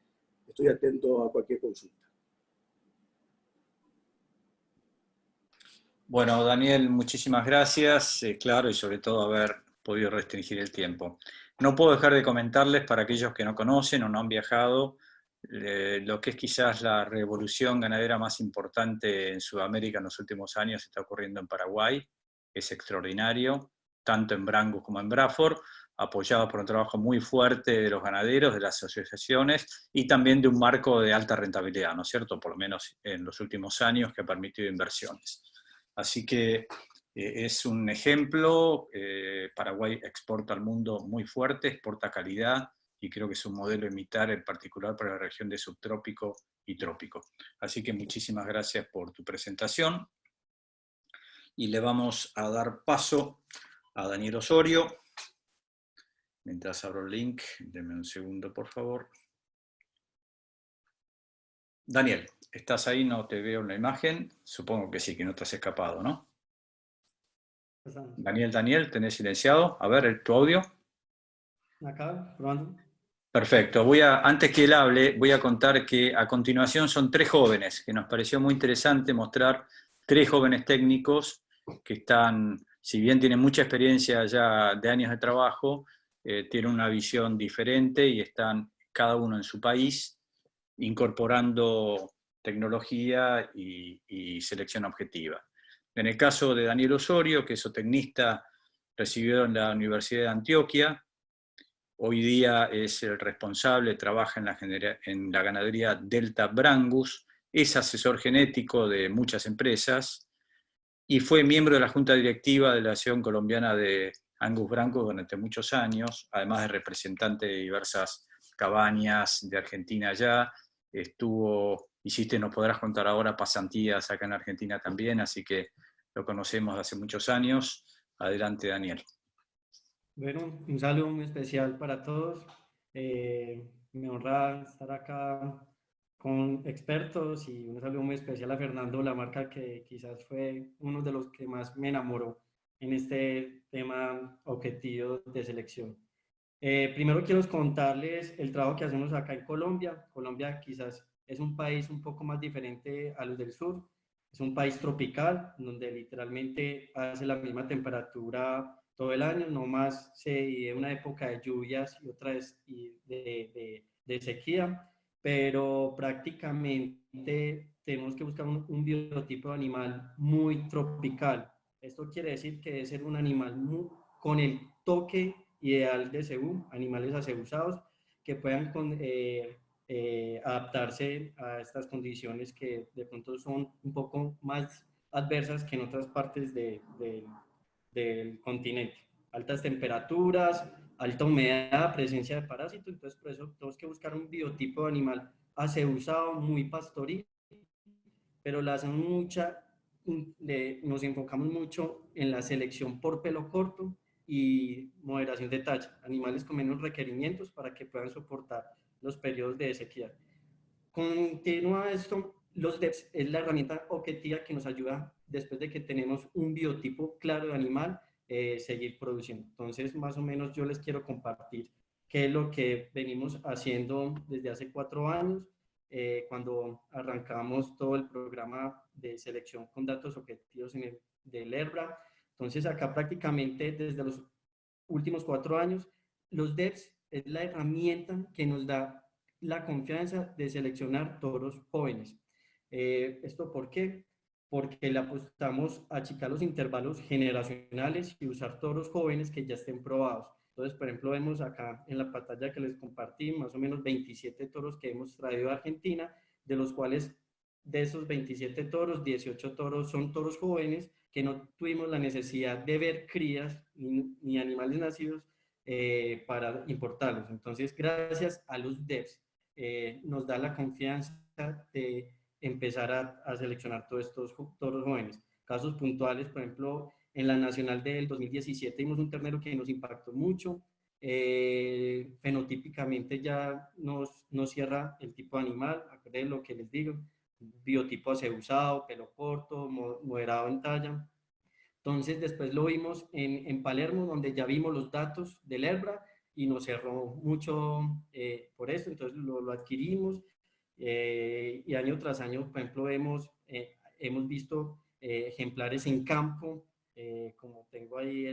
estoy atento a cualquier consulta. Bueno, Daniel, muchísimas gracias, claro, y sobre todo haber podido restringir el tiempo. No puedo dejar de comentarles, para aquellos que no conocen o no han viajado, lo que es quizás la revolución ganadera más importante en Sudamérica en los últimos años está ocurriendo en Paraguay. Es extraordinario, tanto en Brangus como en Braford, apoyado por un trabajo muy fuerte de los ganaderos, de las asociaciones y también de un marco de alta rentabilidad, ¿no es cierto? Por lo menos en los últimos años, que ha permitido inversiones. Así que es un ejemplo. Paraguay exporta al mundo muy fuerte, exporta calidad, y creo que es un modelo a imitar, en particular para la región de subtrópico y trópico. Así que muchísimas gracias por tu presentación. Y le vamos a dar paso a Daniel Osorio. Mientras abro el link, denme un segundo, por favor. Daniel, ¿estás ahí? No te veo en la imagen. Supongo que sí, que no te has escapado, ¿no? Daniel, ¿tenés silenciado? A ver, tu audio. Acá, probando. Perfecto. Antes que él hable, voy a contar que a continuación son 3 jóvenes, que nos pareció muy interesante mostrar 3 jóvenes técnicos que están, si bien tienen mucha experiencia ya de años de trabajo, tienen una visión diferente y están cada uno en su país incorporando tecnología y selección objetiva. En el caso de Daniel Osorio, que es zootecnista, recibido en la Universidad de Antioquia. Hoy día es el responsable, trabaja en la ganadería Delta Brangus, es asesor genético de muchas empresas y fue miembro de la junta directiva de la Asociación Colombiana de Angus Brangus durante muchos años, además de representante de diversas cabañas de Argentina allá. Hiciste, nos podrás contar ahora, pasantías acá en Argentina también, así que lo conocemos de hace muchos años. Adelante, Daniel. Bueno, un saludo muy especial para todos. Me honra estar acá con expertos y un saludo muy especial a Fernando Lamarca, que quizás fue uno de los que más me enamoró en este tema objetivo de selección. Primero quiero contarles el trabajo que hacemos acá en Colombia. Colombia quizás es un país un poco más diferente a los del sur. Es un país tropical, donde literalmente hace la misma temperatura todo el año, no más se divide una época de lluvias y otra de sequía, pero prácticamente tenemos que buscar un biotipo de animal muy tropical. Esto quiere decir que debe ser un animal con el toque ideal de cebú, animales acebusados que puedan adaptarse a estas condiciones que de pronto son un poco más adversas que en otras partes del continente. Altas temperaturas, alta humedad, presencia de parásitos, entonces por eso tenemos que buscar un biotipo de animal acebusado, muy pastoril, pero nos enfocamos mucho en la selección por pelo corto y moderación de talla, animales con menos requerimientos para que puedan soportar los periodos de sequía. Continúa esto, los DEPS es la herramienta objetiva que nos ayuda, después de que tenemos un biotipo claro de animal, seguir produciendo. Entonces, más o menos yo les quiero compartir qué es lo que venimos haciendo desde hace 4 años, cuando arrancamos todo el programa de selección con datos objetivos del ERBRA. Entonces, acá prácticamente desde los últimos 4 años, los DEPS es la herramienta que nos da la confianza de seleccionar toros jóvenes. ¿Esto por qué? Porque le apostamos a achicar los intervalos generacionales y usar toros jóvenes que ya estén probados. Entonces, por ejemplo, vemos acá en la pantalla que les compartí más o menos 27 toros que hemos traído a Argentina, de los cuales de esos 27 toros, 18 toros son toros jóvenes que no tuvimos la necesidad de ver crías ni animales nacidos para importarlos. Entonces, gracias a los DEPS, nos da la confianza de empezar a seleccionar todos estos toros jóvenes. Casos puntuales, por ejemplo, en la Nacional del 2017 vimos un ternero que nos impactó mucho. Fenotípicamente ya nos cierra el tipo de animal, acuérdense lo que les digo, biotipo aceusado, pelo corto, moderado en talla. Entonces después lo vimos en Palermo, donde ya vimos los datos del ERBRA y nos cerró mucho por eso, entonces lo adquirimos y año tras año, por ejemplo, hemos visto ejemplares en campo, como tengo ahí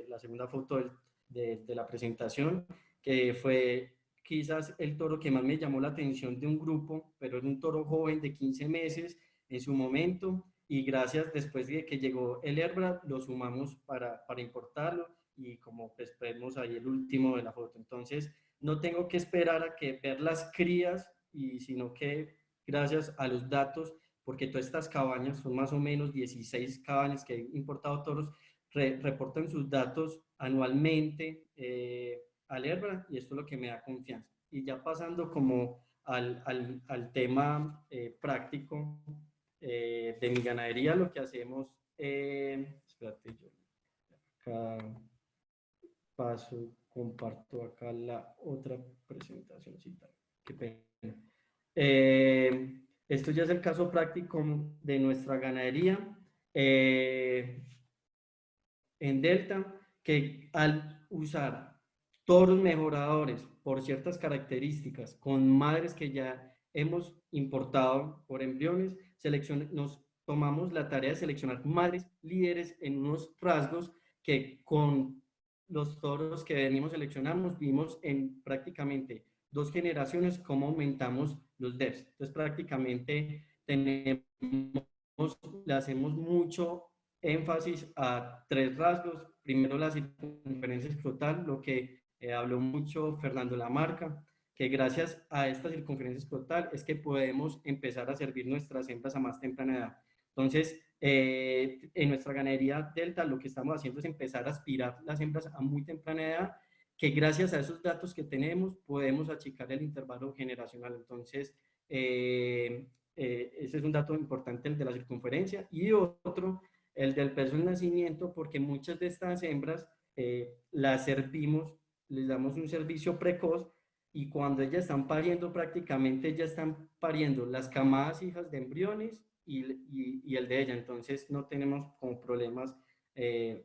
la segunda foto de la presentación, que fue quizás el toro que más me llamó la atención de un grupo, pero es un toro joven de 15 meses en su momento, y gracias después de que llegó el Herbrad, lo sumamos para importarlo, y como pues vemos ahí el último de la foto. Entonces no tengo que esperar a que ver las crías, sino que gracias a los datos, porque todas estas cabañas, son más o menos 16 cabañas que he importado toros, reportan sus datos anualmente al Herbrad, y esto es lo que me da confianza. Y ya pasando como al tema práctico de mi ganadería, lo que hacemos, espérate, yo acá comparto acá la otra presentacióncita, qué pena. Esto ya es el caso práctico de nuestra ganadería en Delta, que al usar toros mejoradores por ciertas características, con madres que ya hemos importado por embriones, nos tomamos la tarea de seleccionar madres líderes en unos rasgos que con los toros que venimos seleccionamos vimos en prácticamente 2 generaciones cómo aumentamos los DEFs. Entonces prácticamente le hacemos mucho énfasis a 3 rasgos. Primero, la circunferencia escrotal, lo que habló mucho Fernando Lamarca, que gracias a esta circunferencia escrotal es que podemos empezar a servir nuestras hembras a más temprana edad. Entonces, en nuestra ganadería Delta lo que estamos haciendo es empezar a aspirar las hembras a muy temprana edad, que gracias a esos datos que tenemos podemos achicar el intervalo generacional. Entonces, ese es un dato importante, el de la circunferencia. Y otro, el del peso del nacimiento, porque muchas de estas hembras las servimos, les damos un servicio precoz, y cuando ellas están pariendo, prácticamente ya están pariendo las camadas hijas de embriones y el de ella. Entonces no tenemos como problemas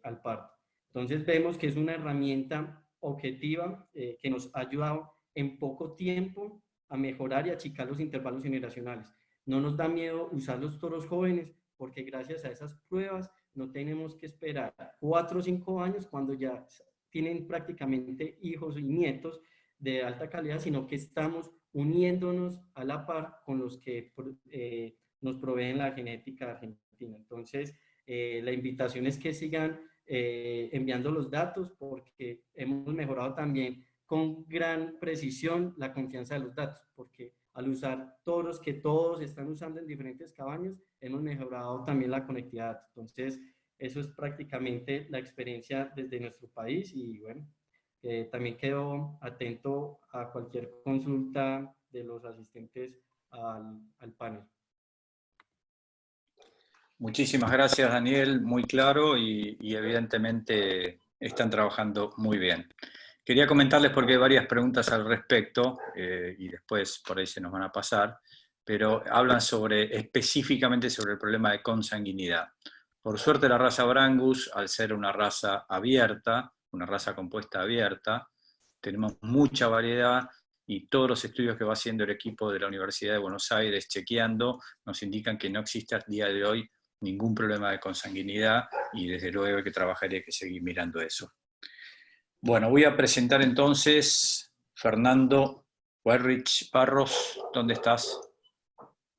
al parto. Entonces vemos que es una herramienta objetiva que nos ha ayudado en poco tiempo a mejorar y achicar los intervalos generacionales. No nos da miedo usar los toros jóvenes, porque gracias a esas pruebas no tenemos que esperar 4 o 5 años cuando ya tienen prácticamente hijos y nietos de alta calidad, sino que estamos uniéndonos a la par con los que nos proveen la genética argentina. Entonces, la invitación es que sigan enviando los datos, porque hemos mejorado también con gran precisión la confianza de los datos, porque al usar toros que todos están usando en diferentes cabañas, hemos mejorado también la conectividad. Entonces, eso es prácticamente la experiencia desde nuestro país, y bueno, también quedo atento a cualquier consulta de los asistentes al panel. Muchísimas gracias, Daniel, muy claro y evidentemente están trabajando muy bien. Quería comentarles porque hay varias preguntas al respecto y después por ahí se nos van a pasar, pero hablan específicamente sobre el problema de consanguinidad. Por suerte la raza Brangus, al ser una raza abierta, una raza compuesta abierta, tenemos mucha variedad, y todos los estudios que va haciendo el equipo de la Universidad de Buenos Aires chequeando nos indican que no existe al día de hoy ningún problema de consanguinidad, y desde luego hay que trabajar y hay que seguir mirando eso. Bueno, voy a presentar entonces Fernando Werrich Barros. ¿Dónde estás?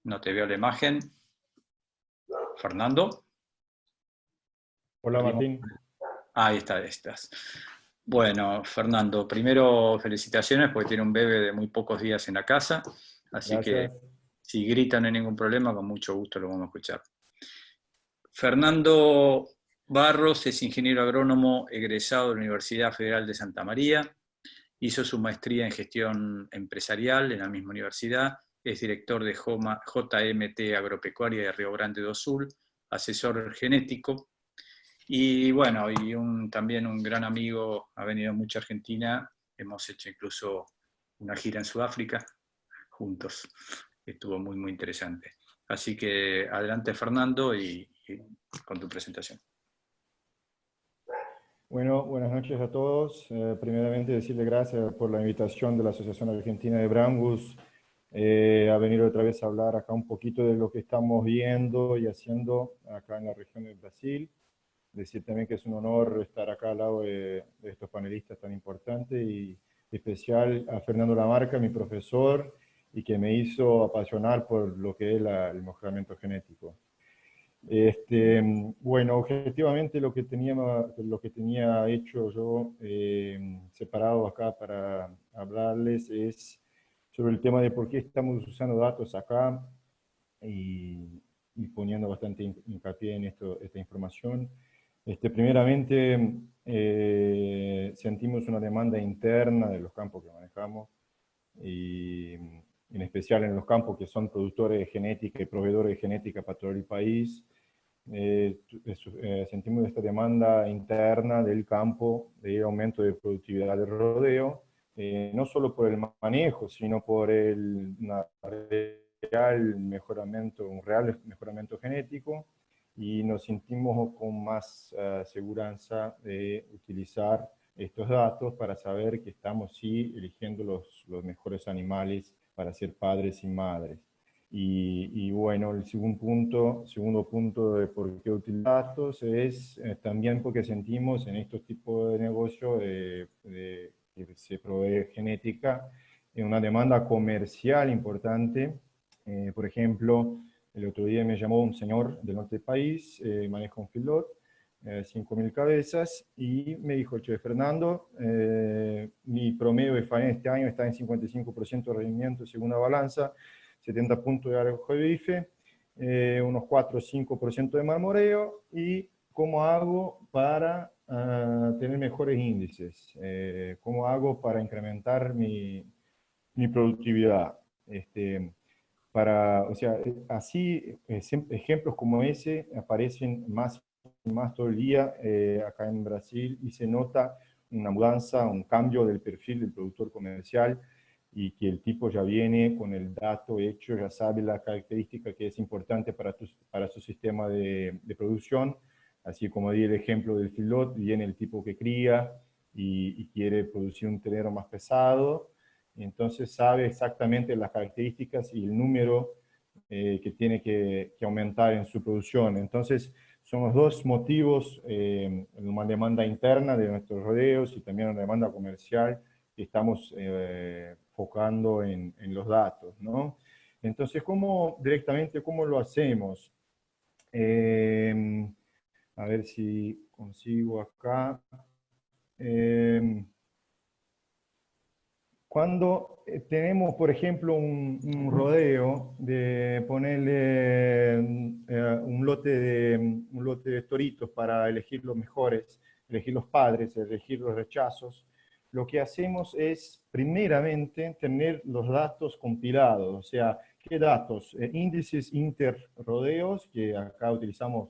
No te veo la imagen. ¿Fernando? Hola, Martín. Ahí estás. Bueno, Fernando, primero felicitaciones porque tiene un bebé de muy pocos días en la casa, así Gracias. que si grita no hay ningún problema, con mucho gusto lo vamos a escuchar. Fernando Barros es ingeniero agrónomo egresado de la Universidad Federal de Santa María, hizo su maestría en gestión empresarial en la misma universidad, es director de JMT Agropecuaria de Río Grande do Sul, asesor genético, y bueno, también un gran amigo, ha venido mucho a Argentina, hemos hecho incluso una gira en Sudáfrica juntos, estuvo muy, muy interesante. Así que adelante, Fernando, y con tu presentación. Bueno, buenas noches a todos. Primeramente decirle gracias por la invitación de la Asociación Argentina de Brangus a venir otra vez a hablar acá un poquito de lo que estamos viendo y haciendo acá en la región de Brasil. Decir también que es un honor estar acá al lado de estos panelistas tan importantes y especial a Fernando Lamarca, mi profesor, y que me hizo apasionar por lo que es el mejoramiento genético. Bueno, objetivamente lo que tenía hecho yo separado acá para hablarles es sobre el tema de por qué estamos usando datos acá y, y poniendo bastante hincapié en esta información. Primeramente, sentimos una demanda interna de los campos que manejamos y en especial en los campos que son productores de genética y proveedores de genética para todo el país. Sentimos esta demanda interna del campo de aumento de productividad del rodeo, no solo por el manejo, sino por un real mejoramiento genético, y nos sentimos con más seguridad de utilizar estos datos para saber que estamos sí eligiendo los mejores animales para ser padres y madres. Y bueno, el segundo punto de por qué utilizar datos es también porque sentimos en estos tipos de negocios que se provee genética una demanda comercial importante. Por ejemplo, el otro día me llamó un señor del norte del país, maneja un feedlot, 5.000 cabezas, y me dijo: che, Fernando, mi promedio de faena este año está en 55% de rendimiento según la balanza, 70 puntos de arrojo de bife, unos 4 o 5% de marmoreo, y ¿cómo hago para tener mejores índices? ¿Cómo hago para incrementar mi productividad? O sea, así, ejemplos como ese aparecen más y más todo el día acá en Brasil, y se nota una mudanza, un cambio del perfil del productor comercial, y que el tipo ya viene con el dato hecho, ya sabe la característica que es importante para su sistema de producción. Así como di el ejemplo del feedlot, viene el tipo que cría y quiere producir un ternero más pesado, entonces sabe exactamente las características y el número que tiene que aumentar en su producción. Entonces, son los dos motivos, una demanda interna de nuestros rodeos y también una demanda comercial, que estamos enfocando en los datos, ¿no? Entonces, directamente, ¿cómo lo hacemos? A ver si consigo acá. Cuando tenemos, por ejemplo, un rodeo de ponerle un lote de toritos para elegir los mejores, elegir los padres, elegir los rechazos, lo que hacemos es, primeramente, tener los datos compilados. O sea, ¿qué datos? Índices interrodeos, que acá utilizamos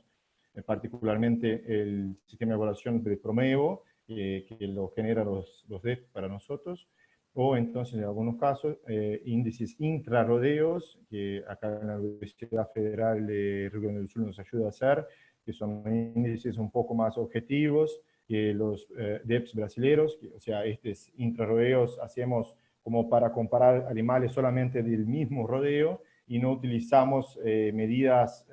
particularmente el sistema de evaluación de Promevo, que lo genera los DEF para nosotros, o entonces en algunos casos índices intrarrodeos, que acá en la Universidad Federal de Río Grande do Sul nos ayuda a hacer, que son índices un poco más objetivos que los DEPs brasileños, o sea, estos intrarrodeos hacemos como para comparar animales solamente del mismo rodeo, y no utilizamos medidas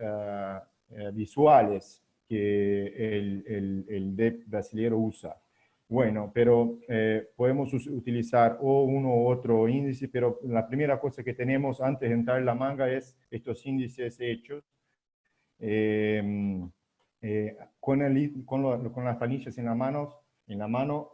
visuales que el DEP brasileño usa. Bueno, pero podemos utilizar o uno u otro índice, pero la primera cosa que tenemos antes de entrar en la manga es estos índices hechos. Con las planillas en la mano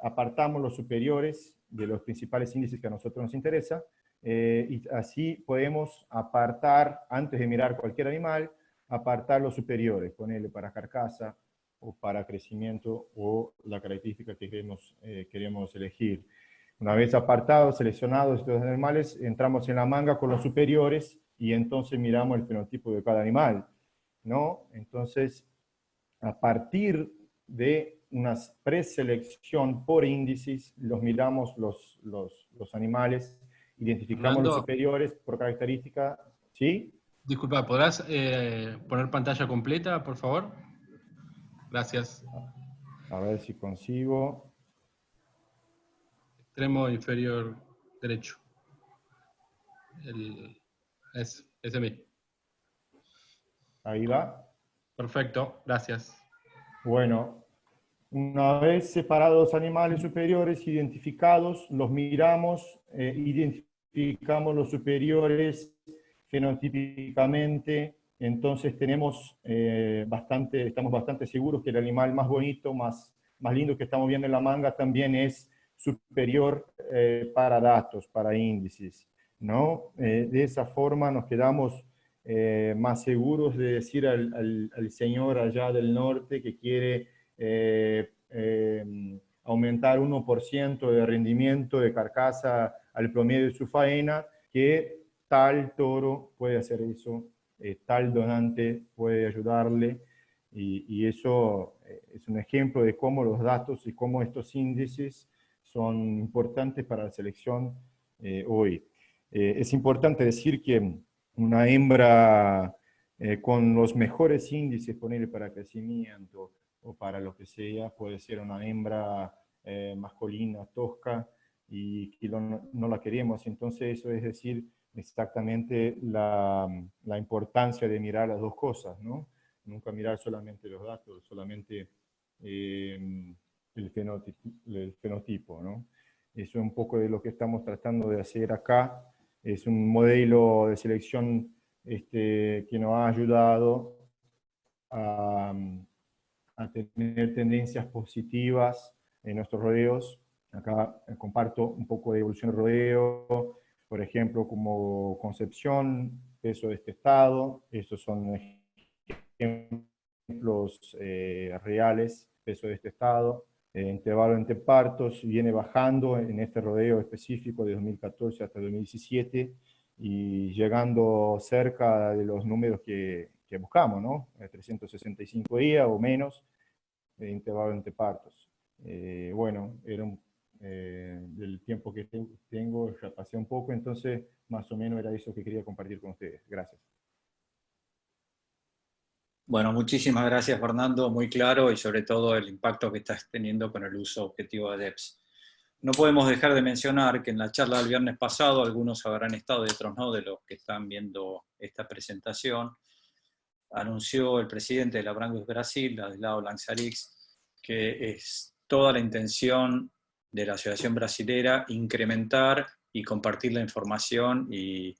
apartamos los superiores de los principales índices que a nosotros nos interesa, y así podemos apartar, antes de mirar cualquier animal, apartar los superiores, ponerle para carcasa, o para crecimiento, o la característica que queremos elegir. Una vez apartados, seleccionados estos animales, entramos en la manga con los superiores, y entonces miramos el fenotipo de cada animal, ¿no? Entonces, a partir de una preselección por índices, los miramos los animales, identificamos Fernando, los superiores por característica, ¿sí? disculpa, ¿podrás poner pantalla completa, por favor? Gracias. A ver si consigo. Extremo inferior derecho. Ese mismo. Ahí va. Perfecto, gracias. Bueno, una vez separados los animales superiores, identificados, los miramos, identificamos los superiores fenotípicamente, entonces tenemos estamos bastante seguros que el animal más bonito, más lindo que estamos viendo en la manga también es superior para datos, para índices, ¿no? De esa forma nos quedamos más seguros de decir al señor allá del norte que quiere aumentar 1% de rendimiento de carcasa al promedio de su faena, que tal toro puede hacer eso, tal donante puede ayudarle, y eso es un ejemplo de cómo los datos y cómo estos índices son importantes para la selección hoy. Es importante decir que una hembra con los mejores índices, ponerle para crecimiento o para lo que sea, puede ser una hembra masculina, tosca, y que no la queremos. Entonces eso es decir exactamente la importancia de mirar las dos cosas, ¿no? Nunca mirar solamente los datos, solamente el fenotipo, ¿no? Eso es un poco de lo que estamos tratando de hacer acá. Es un modelo de selección que nos ha ayudado a tener tendencias positivas en nuestros rodeos. Acá comparto un poco de evolución de rodeo, por ejemplo, como Concepción, peso de este estado. Estos son ejemplos reales, peso de este estado. Intervalo entre partos viene bajando en este rodeo específico de 2014 hasta 2017 y llegando cerca de los números que buscamos, ¿no? 365 días o menos de intervalo entre partos. Bueno, era del tiempo que tengo, ya pasé un poco, entonces más o menos era eso que quería compartir con ustedes. Gracias. Bueno, muchísimas gracias, Fernando, muy claro, y sobre todo el impacto que estás teniendo con el uso objetivo de DEPS. No podemos dejar de mencionar que en la charla del viernes pasado, algunos habrán estado y otros no, de los que están viendo esta presentación, anunció el presidente de la Brangus Brasil, Ladislao Lanxarix, que es toda la intención de la asociación brasilera incrementar y compartir la información y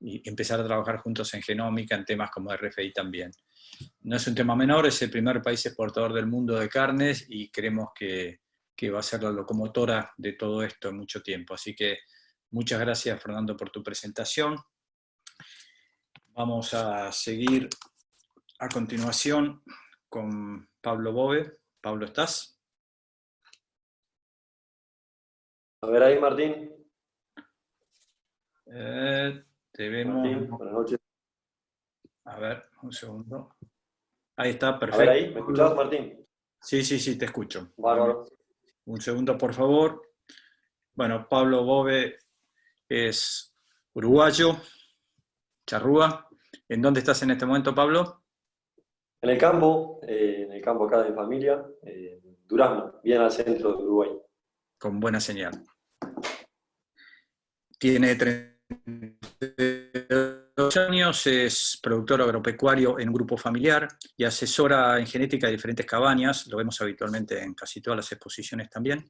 empezar a trabajar juntos en genómica, en temas como RFI también. No es un tema menor, es el primer país exportador del mundo de carnes y creemos que va a ser la locomotora de todo esto en mucho tiempo. Así que muchas gracias, Fernando, por tu presentación. Vamos a seguir a continuación con Pablo Bove. Pablo, ¿estás? A ver ahí, Martín. Te vemos. Martín, buenas noches. A ver, un segundo. Ahí está, perfecto. A ver ahí, ¿me escuchás, Martín? Sí, te escucho. Bárbaro. Un segundo, por favor. Bueno, Pablo Bove es uruguayo, charrúa. ¿En dónde estás en este momento, Pablo? En el campo acá de mi familia, Durazno, bien al centro de Uruguay. Con buena señal. Tiene 32 años, es productor agropecuario en un grupo familiar y asesora en genética de diferentes cabañas, lo vemos habitualmente en casi todas las exposiciones también.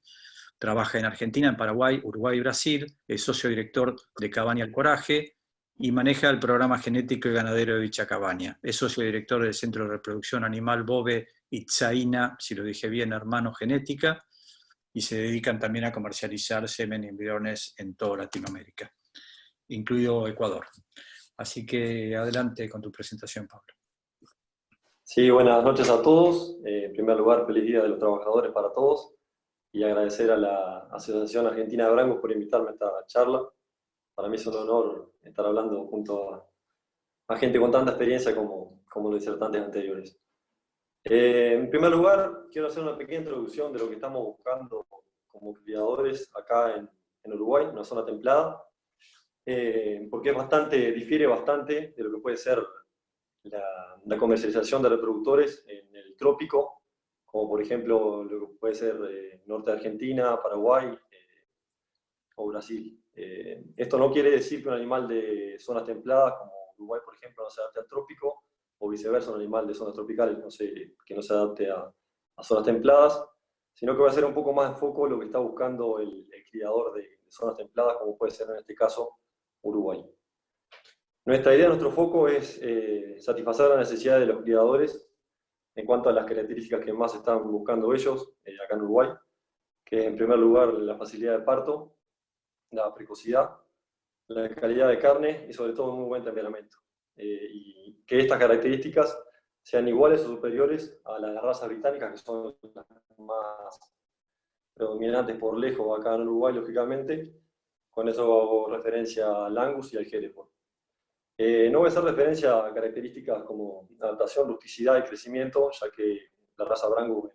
Trabaja en Argentina, en Paraguay, Uruguay y Brasil, es socio director de Cabaña El Coraje y maneja el programa genético y ganadero de dicha cabaña. Es socio director del Centro de Reproducción Animal Bove Itzaina, si lo dije bien, Hermano Genética, y se dedican también a comercializar semen y embriones en toda Latinoamérica, incluido Ecuador. Así que adelante con tu presentación, Pablo. Sí, buenas noches a todos. En primer lugar, feliz Día de los Trabajadores para todos y agradecer a la Asociación Argentina de Brangus por invitarme a esta charla. Para mí es un honor estar hablando junto a gente con tanta experiencia como los disertantes anteriores. En primer lugar, quiero hacer una pequeña introducción de lo que estamos buscando como criadores acá en Uruguay, una zona templada, porque difiere bastante de lo que puede ser la comercialización de reproductores en el trópico, como por ejemplo lo que puede ser norte de Argentina, Paraguay o Brasil. Esto no quiere decir que un animal de zonas templadas, como Uruguay, por ejemplo, no se adapte al trópico, o viceversa, un animal de zonas tropicales que no se adapte a zonas templadas, sino que va a ser un poco más de foco lo que está buscando el criador de zonas templadas, como puede ser en este caso Uruguay. Nuestra idea, nuestro foco es satisfacer la necesidad de los criadores en cuanto a las características que más están buscando ellos acá en Uruguay, que es en primer lugar la facilidad de parto, la precocidad, la calidad de carne y sobre todo un muy buen temperamento. Y que estas características sean iguales o superiores a las razas británicas, que son las más predominantes por lejos acá en Uruguay, lógicamente. Con eso hago referencia al Angus y al Hereford. No voy a hacer referencia a características como adaptación, rusticidad y crecimiento, ya que la raza Brangus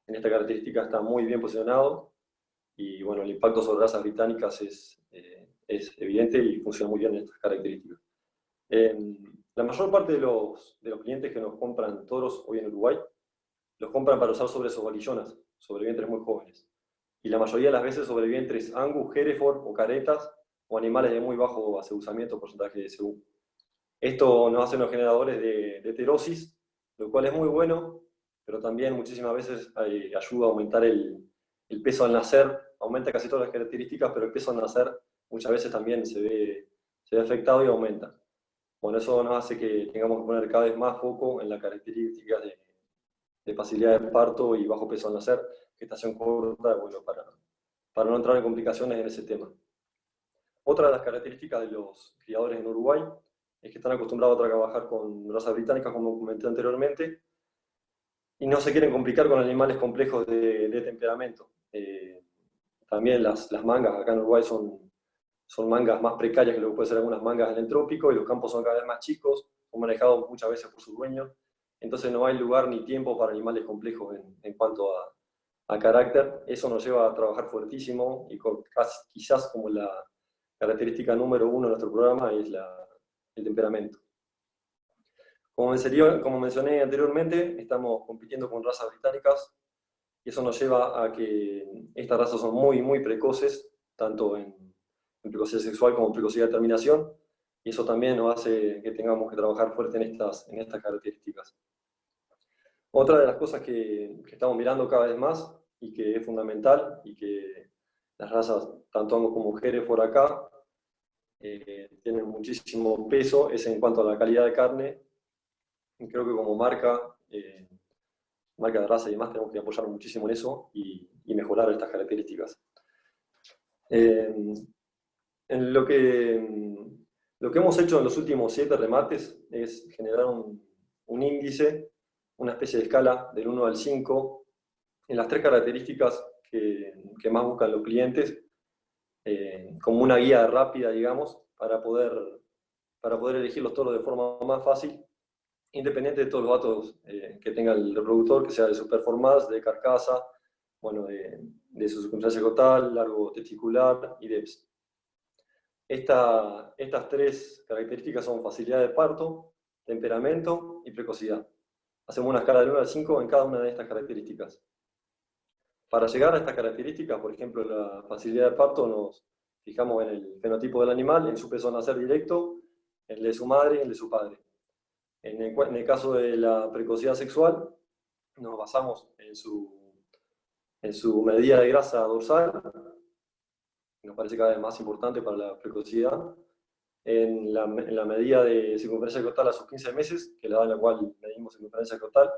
en esta característica está muy bien posicionado. Y bueno, el impacto sobre razas británicas es evidente y funciona muy bien en estas características. La mayor parte de los clientes que nos compran toros hoy en Uruguay, los compran para usar sobre sobarillonas, sobre vientres muy jóvenes. Y la mayoría de las veces sobre vientres Angus, Hereford o caretas, o animales de muy bajo aseguzamiento, porcentaje de SU. Esto nos hace los generadores de heterosis, lo cual es muy bueno, pero también muchísimas veces ayuda a aumentar el peso al nacer, aumenta casi todas las características, pero el peso al nacer muchas veces también se ve afectado y aumenta. Bueno, eso nos hace que tengamos que poner cada vez más foco en las características de facilidad de parto y bajo peso al nacer, gestación corta, bueno, para no entrar en complicaciones en ese tema. Otra de las características de los criadores en Uruguay es que están acostumbrados a trabajar con razas británicas, como comenté anteriormente, y no se quieren complicar con animales complejos de temperamento. También las mangas acá en Uruguay son mangas más precarias que lo que pueden ser algunas mangas en el trópico, y los campos son cada vez más chicos, son manejados muchas veces por sus dueños, entonces no hay lugar ni tiempo para animales complejos en cuanto a carácter. Eso nos lleva a trabajar fuertísimo, y quizás como la característica número 1 de nuestro programa es el temperamento. Como mencioné anteriormente, estamos compitiendo con razas británicas, y eso nos lleva a que estas razas son muy, muy precoces, tanto en precocidad sexual como en precocidad de terminación, y eso también nos hace que tengamos que trabajar fuerte en estas características. Otra de las cosas que estamos mirando cada vez más, y que es fundamental, y que las razas, tanto Angus como Hereford acá, tienen muchísimo peso, es en cuanto a la calidad de carne. Y creo que como marca de raza y demás, tenemos que apoyarnos muchísimo en eso y mejorar estas características. Lo que hemos hecho en los últimos 7 remates es generar un índice, una especie de escala del 1 al 5, en las 3 características que más buscan los clientes, como una guía rápida, digamos, para poder elegir los toros de forma más fácil, independiente de todos los datos que tenga el reproductor, que sea de su performance, de carcasa, bueno, de su circunferencia cotal, largo testicular y DEPS. Estas 3 características son facilidad de parto, temperamento y precocidad. Hacemos una escala del 1 al 5 en cada una de estas características. Para llegar a estas características, por ejemplo, la facilidad de parto, nos fijamos en el fenotipo del animal, en su peso al nacer directo, en el de su madre y en el de su padre. En el caso de la precocidad sexual, nos basamos en su medida de grasa dorsal, que nos parece cada vez más importante para la precocidad, en la medida de circunferencia cotal a sus 15 meses, que es la edad en la cual medimos circunferencia cotal,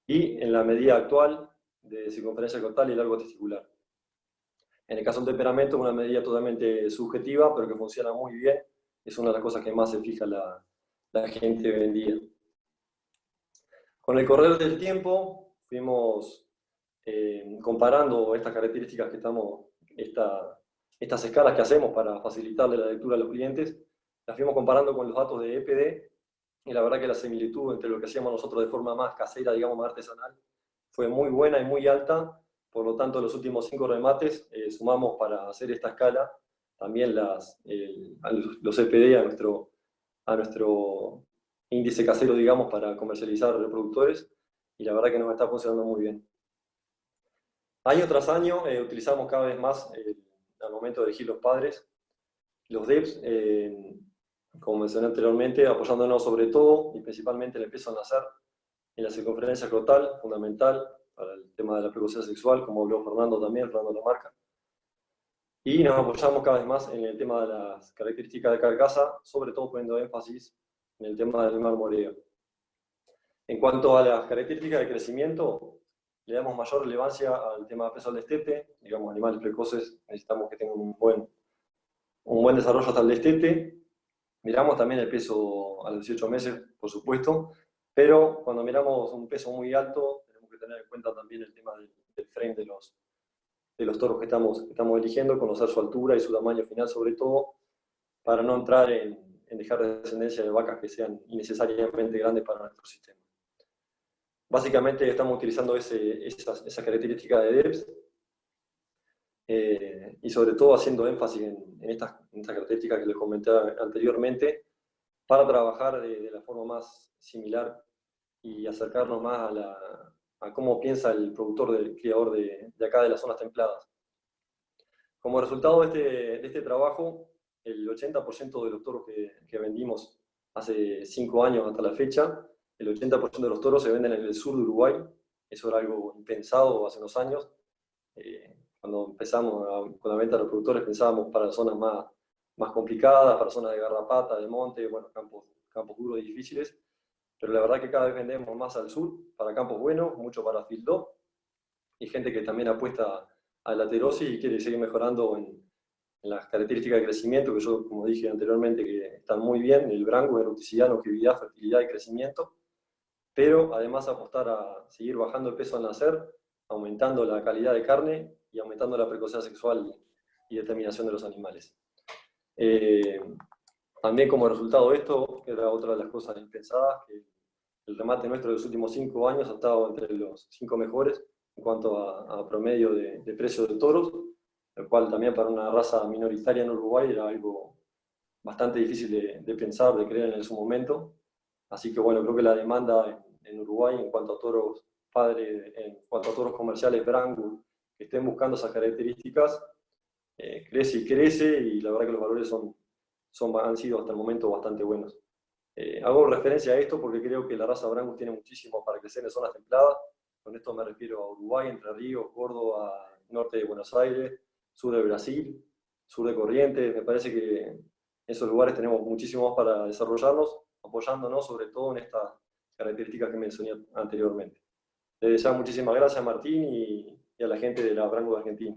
y en la medida actual de circunferencia cotal y largo testicular. En el caso del temperamento, una medida totalmente subjetiva, pero que funciona muy bien, es una de las cosas que más se fija la gente hoy en día. Con el correr del tiempo, fuimos comparando estas características estas escalas que hacemos para facilitarle la lectura a los clientes, las fuimos comparando con los datos de EPD, y la verdad que la similitud entre lo que hacíamos nosotros de forma más casera, digamos más artesanal, fue muy buena y muy alta. Por lo tanto, en los últimos 5 remates sumamos para hacer esta escala también los EPD a nuestro índice casero, digamos, para comercializar reproductores, y la verdad que nos está funcionando muy bien. Año tras año utilizamos cada vez más, al momento de elegir los padres, Los DEPs, como mencioné anteriormente, apoyándonos sobre todo y principalmente en el peso al nacer, en la circunferencia scrotal, fundamental para el tema de la precocidad sexual, como habló Fernando también, Fernando Lamarca. Y nos apoyamos cada vez más en el tema de las características de carcasa, sobre todo poniendo énfasis en el tema del marmoreo. En cuanto a las características de crecimiento, le damos mayor relevancia al tema de peso al destete. Digamos, animales precoces necesitamos que tengan un buen desarrollo hasta el destete. Miramos también el peso a los 18 meses, por supuesto, pero cuando miramos un peso muy alto, tenemos que tener en cuenta también el tema del frame de los toros que estamos eligiendo, conocer su altura y su tamaño final sobre todo, para no entrar en dejar descendencia de vacas que sean innecesariamente grandes para nuestro sistema. Básicamente estamos utilizando esa característica de DEPS y sobre todo haciendo énfasis en estas características que les comenté anteriormente para trabajar de la forma más similar y acercarnos más a cómo piensa el productor, del criador de acá de las zonas templadas. Como resultado de este trabajo, el 80% de los toros que vendimos hace 5 años hasta la fecha, el 80% de los toros se venden en el sur de Uruguay. Eso era algo impensado hace unos años. Cuando empezamos con la venta de los productores pensábamos para zonas más complicadas, para zonas de garrapata, de monte, bueno, campos duros y difíciles. Pero la verdad que cada vez vendemos más al sur, para campos buenos, mucho para field dog, y gente que también apuesta a la terosis y quiere seguir mejorando en las características de crecimiento, que yo, como dije anteriormente, que están muy bien, el brango, eroticidad, longevidad, fertilidad y crecimiento, pero además apostar a seguir bajando el peso al nacer, aumentando la calidad de carne y aumentando la precocidad sexual y determinación de los animales. También como resultado de esto, que era otra de las cosas impensadas, que el remate nuestro de los últimos 5 años ha estado entre los 5 mejores en cuanto a promedio de precio de toros, el cual también para una raza minoritaria en Uruguay era algo bastante difícil de pensar, de creer en su momento. Así que bueno, creo que la demanda en Uruguay en cuanto a toros padres, en cuanto a toros comerciales Brangus, que estén buscando esas características, crece y crece, y la verdad que los valores han sido hasta el momento bastante buenos. Hago referencia a esto porque creo que la raza Brangus tiene muchísimo para crecer en zonas templadas. Con esto me refiero a Uruguay, Entre Ríos, Córdoba, norte de Buenos Aires, sur de Brasil, sur de Corrientes. Me parece que en esos lugares tenemos muchísimo más para desarrollarnos, apoyándonos sobre todo en estas características que mencioné anteriormente. Les deseo muchísimas gracias a Martín y a la gente de la Brangus Argentina.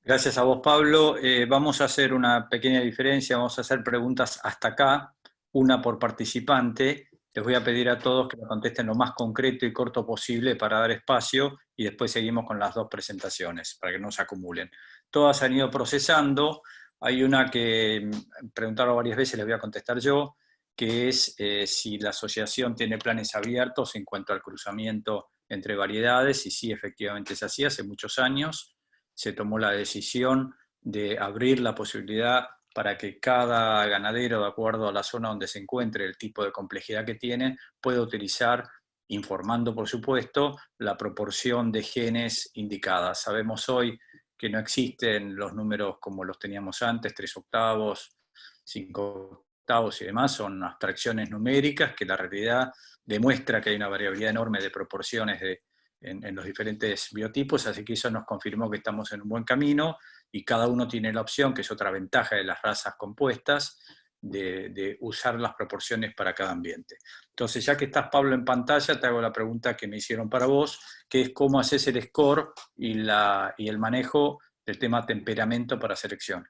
Gracias a vos, Pablo. Vamos a hacer una pequeña diferencia, vamos a hacer preguntas hasta acá, una por participante. Les voy a pedir a todos que me contesten lo más concreto y corto posible para dar espacio, y después seguimos con las 2 presentaciones, para que no se acumulen. Todas han ido procesando. Hay una que preguntaron varias veces, les voy a contestar yo, que es si la asociación tiene planes abiertos en cuanto al cruzamiento entre variedades, y sí, efectivamente es así. Hace muchos años se tomó la decisión de abrir la posibilidad para que cada ganadero, de acuerdo a la zona donde se encuentre, el tipo de complejidad que tiene, pueda utilizar, informando por supuesto, la proporción de genes indicada. Sabemos hoy que no existen los números como los teníamos antes, 3/8, 5/8 y demás, son abstracciones numéricas que la realidad demuestra que hay una variabilidad enorme de proporciones en los diferentes biotipos, así que eso nos confirmó que estamos en un buen camino, y cada uno tiene la opción, que es otra ventaja de las razas compuestas, de usar las proporciones para cada ambiente. Entonces, ya que estás, Pablo, en pantalla, te hago la pregunta que me hicieron para vos, que es cómo haces el score y el manejo del tema temperamento para selección.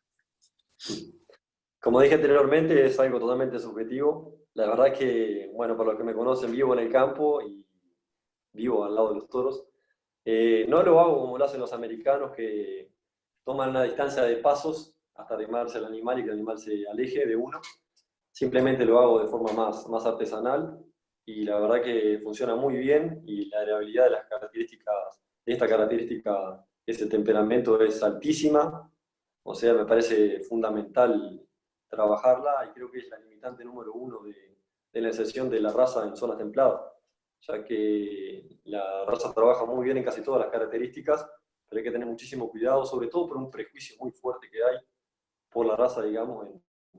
Como dije anteriormente, es algo totalmente subjetivo. La verdad es que, bueno, para los que me conocen, vivo en el campo y vivo al lado de los toros. No lo hago como lo hacen los americanos, que toman una distancia de pasos hasta arrimarse al animal y que el animal se aleje de uno. Simplemente lo hago de forma más artesanal, y la verdad que funciona muy bien, y la variabilidad de las características, de esta característica, ese temperamento, es altísima. O sea, me parece fundamental trabajarla, y creo que es la limitante número 1 de la inserción de la raza en zonas templadas, ya que la raza trabaja muy bien en casi todas las características, pero hay que tener muchísimo cuidado, sobre todo por un prejuicio muy fuerte que hay por la raza, digamos,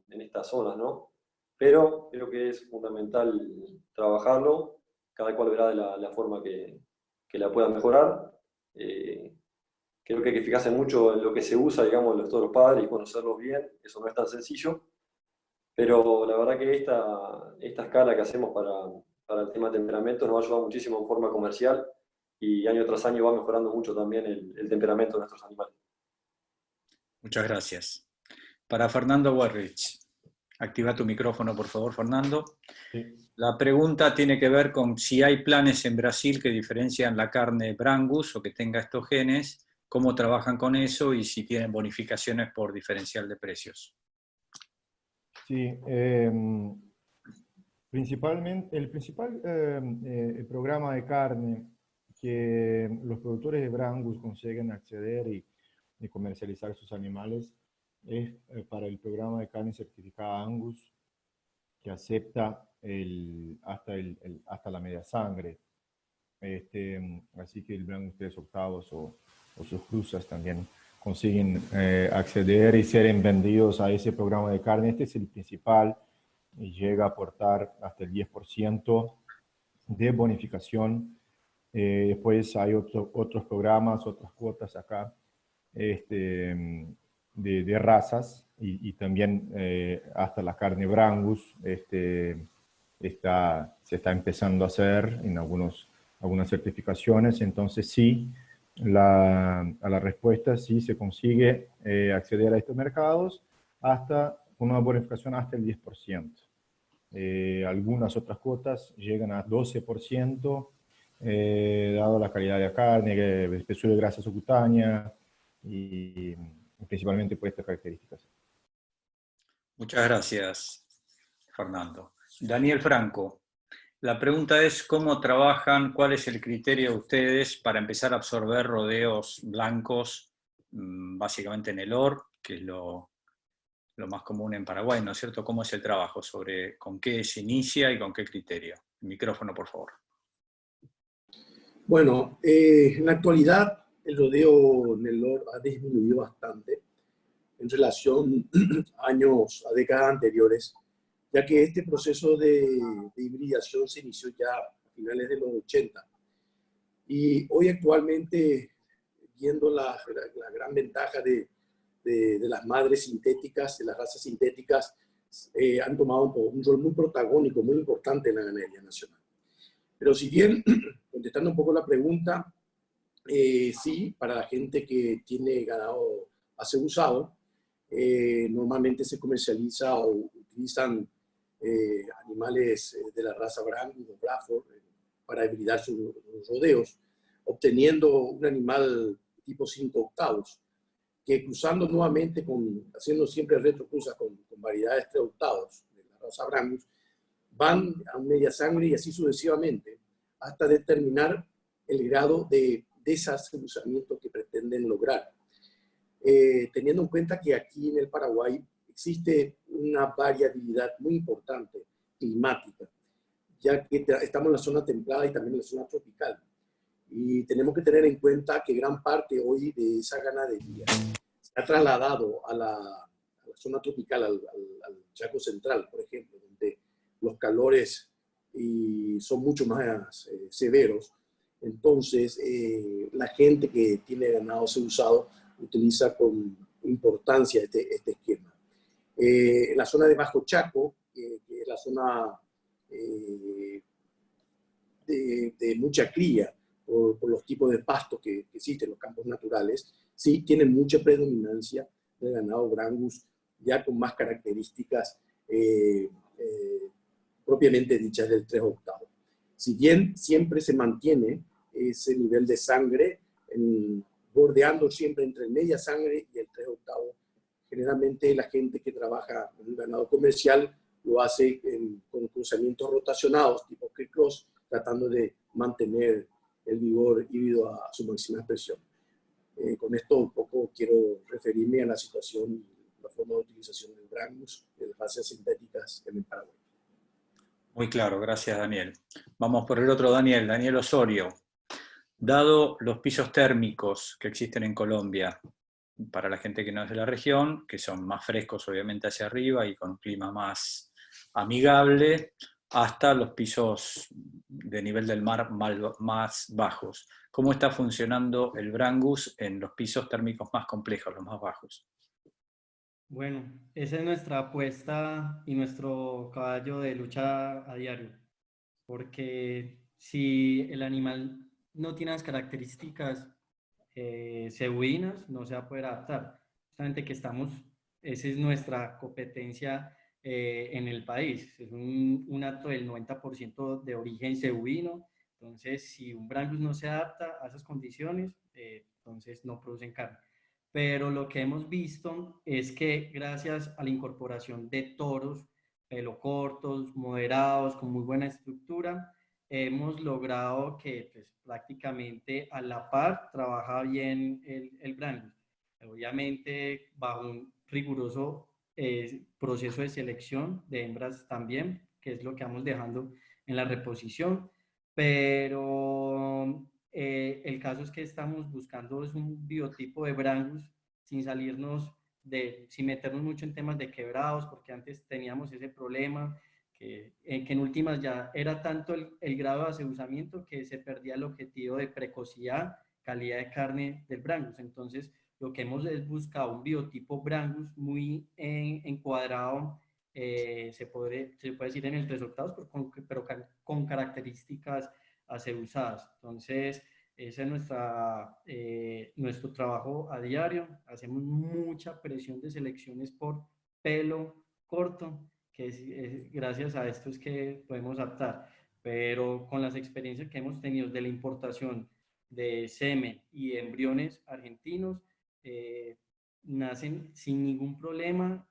en estas zonas, ¿no? Pero creo que es fundamental trabajarlo, cada cual verá de la forma que la pueda mejorar. Creo que hay que fijarse mucho en lo que se usa, digamos, todos los padres y conocerlos bien, eso no es tan sencillo, pero la verdad que esta escala que hacemos para el tema de temperamento nos va a ayudar muchísimo en forma comercial y año tras año va mejorando mucho también el temperamento de nuestros animales. Muchas gracias. Para Fernando Werrich. Activa tu micrófono, por favor, Fernando. Sí. La pregunta tiene que ver con si hay planes en Brasil que diferencian la carne Brangus o que tenga estos genes, cómo trabajan con eso y si tienen bonificaciones por diferencial de precios. Sí, principalmente, el principal programa de carne que los productores de Brangus consiguen acceder y comercializar sus animales es para el programa de carne certificada Angus, que acepta hasta la media sangre. Así que el Brangus 3 octavos o sus cruzas también consiguen acceder y ser vendidos a ese programa de carne. Este es el principal y llega a aportar hasta el 10% de bonificación. Después hay otros programas, otras cuotas acá de razas y también hasta la carne Brangus se está empezando a hacer en algunas certificaciones. Entonces sí, a la respuesta sí se consigue acceder a estos mercados hasta una bonificación hasta el 10%. Algunas otras cuotas llegan a 12%, dado la calidad de la carne, espesura de grasa subcutánea y principalmente por estas características. Muchas gracias, Fernando. Daniel Franco, la pregunta es cómo trabajan, cuál es el criterio de ustedes para empezar a absorber rodeos blancos, básicamente en el OR, que es lo más común en Paraguay, ¿no es cierto? ¿Cómo es el trabajo? Sobre con qué se inicia y con qué criterio. Micrófono, por favor. Bueno, en la actualidad el rodeo en el OR ha disminuido bastante en relación a décadas anteriores, ya que este proceso de hibridación se inició ya a finales de los 80. Y hoy actualmente, viendo la gran ventaja de las madres sintéticas, de las razas sintéticas, han tomado un rol muy protagónico, muy importante en la ganadería nacional. Pero si bien, contestando un poco la pregunta, sí, para la gente que tiene ganado asegurado, normalmente se comercializa o utilizan animales de la raza Brangus o Braford para hibridar sus rodeos, obteniendo un animal tipo 5 octavos, que cruzando nuevamente, haciendo siempre retrocruzas con variedades 3 octavos de la raza Brangus, van a media sangre y así sucesivamente, hasta determinar el grado de desaseguramiento que pretenden lograr. Teniendo en cuenta que aquí en el Paraguay existe una variabilidad muy importante climática, ya que estamos en la zona templada y también en la zona tropical. Y tenemos que tener en cuenta que gran parte hoy de esa ganadería se ha trasladado a la zona tropical, al Chaco Central, por ejemplo, donde los calores son mucho más severos. Entonces, la gente que tiene ganado usado utiliza con importancia este esquema. En la zona de Bajo Chaco, que es la zona de mucha cría, por los tipos de pastos que existen en los campos naturales, sí tienen mucha predominancia del ganado Brangus, ya con más características propiamente dichas del 3 octavos. Si bien siempre se mantiene ese nivel de sangre, bordeando siempre entre el media sangre y el 3 octavos, generalmente la gente que trabaja en un ganado comercial lo hace con cruzamientos rotacionados, tipo cross, tratando de mantener el vigor híbrido a su máxima expresión. Con esto un poco quiero referirme a la situación, la forma de utilización del Brangus, de las razas sintéticas en el Paraguay. Muy claro, gracias Daniel. Vamos por el otro Daniel, Daniel Osorio. Dado los pisos térmicos que existen en Colombia, para la gente que no es de la región, que son más frescos obviamente hacia arriba y con un clima más amigable, hasta los pisos de nivel del mar más bajos. ¿Cómo está funcionando el Brangus en los pisos térmicos más complejos, los más bajos? Bueno, esa es nuestra apuesta y nuestro caballo de lucha a diario, porque si el animal no tiene las características cebuinas, no se va a poder adaptar. Justamente que esa es nuestra competencia en el país. Es un hato del 90% de origen cebuino. Entonces, si un Brangus no se adapta a esas condiciones, entonces no producen carne. Pero lo que hemos visto es que gracias a la incorporación de toros, pelo cortos, moderados, con muy buena estructura, hemos logrado que pues, prácticamente a la par trabaja bien el Brangus. Obviamente bajo un riguroso proceso de selección de hembras también, que es lo que vamos dejando en la reposición, pero el caso es que estamos buscando es un biotipo de Brangus sin salirnos sin meternos mucho en temas de quebrados, porque antes teníamos ese problema, que en últimas ya era tanto el grado de acebuzamiento que se perdía el objetivo de precocidad, calidad de carne del Brangus. Entonces, lo que hemos es buscado un biotipo Brangus muy encuadrado, se puede decir en el 3 octavos, pero con características acebuzadas. Entonces, ese es nuestro trabajo a diario. Hacemos mucha presión de selecciones por pelo corto, que es gracias a esto es que podemos adaptar. Pero con las experiencias que hemos tenido de la importación de semen y de embriones argentinos, nacen sin ningún problema.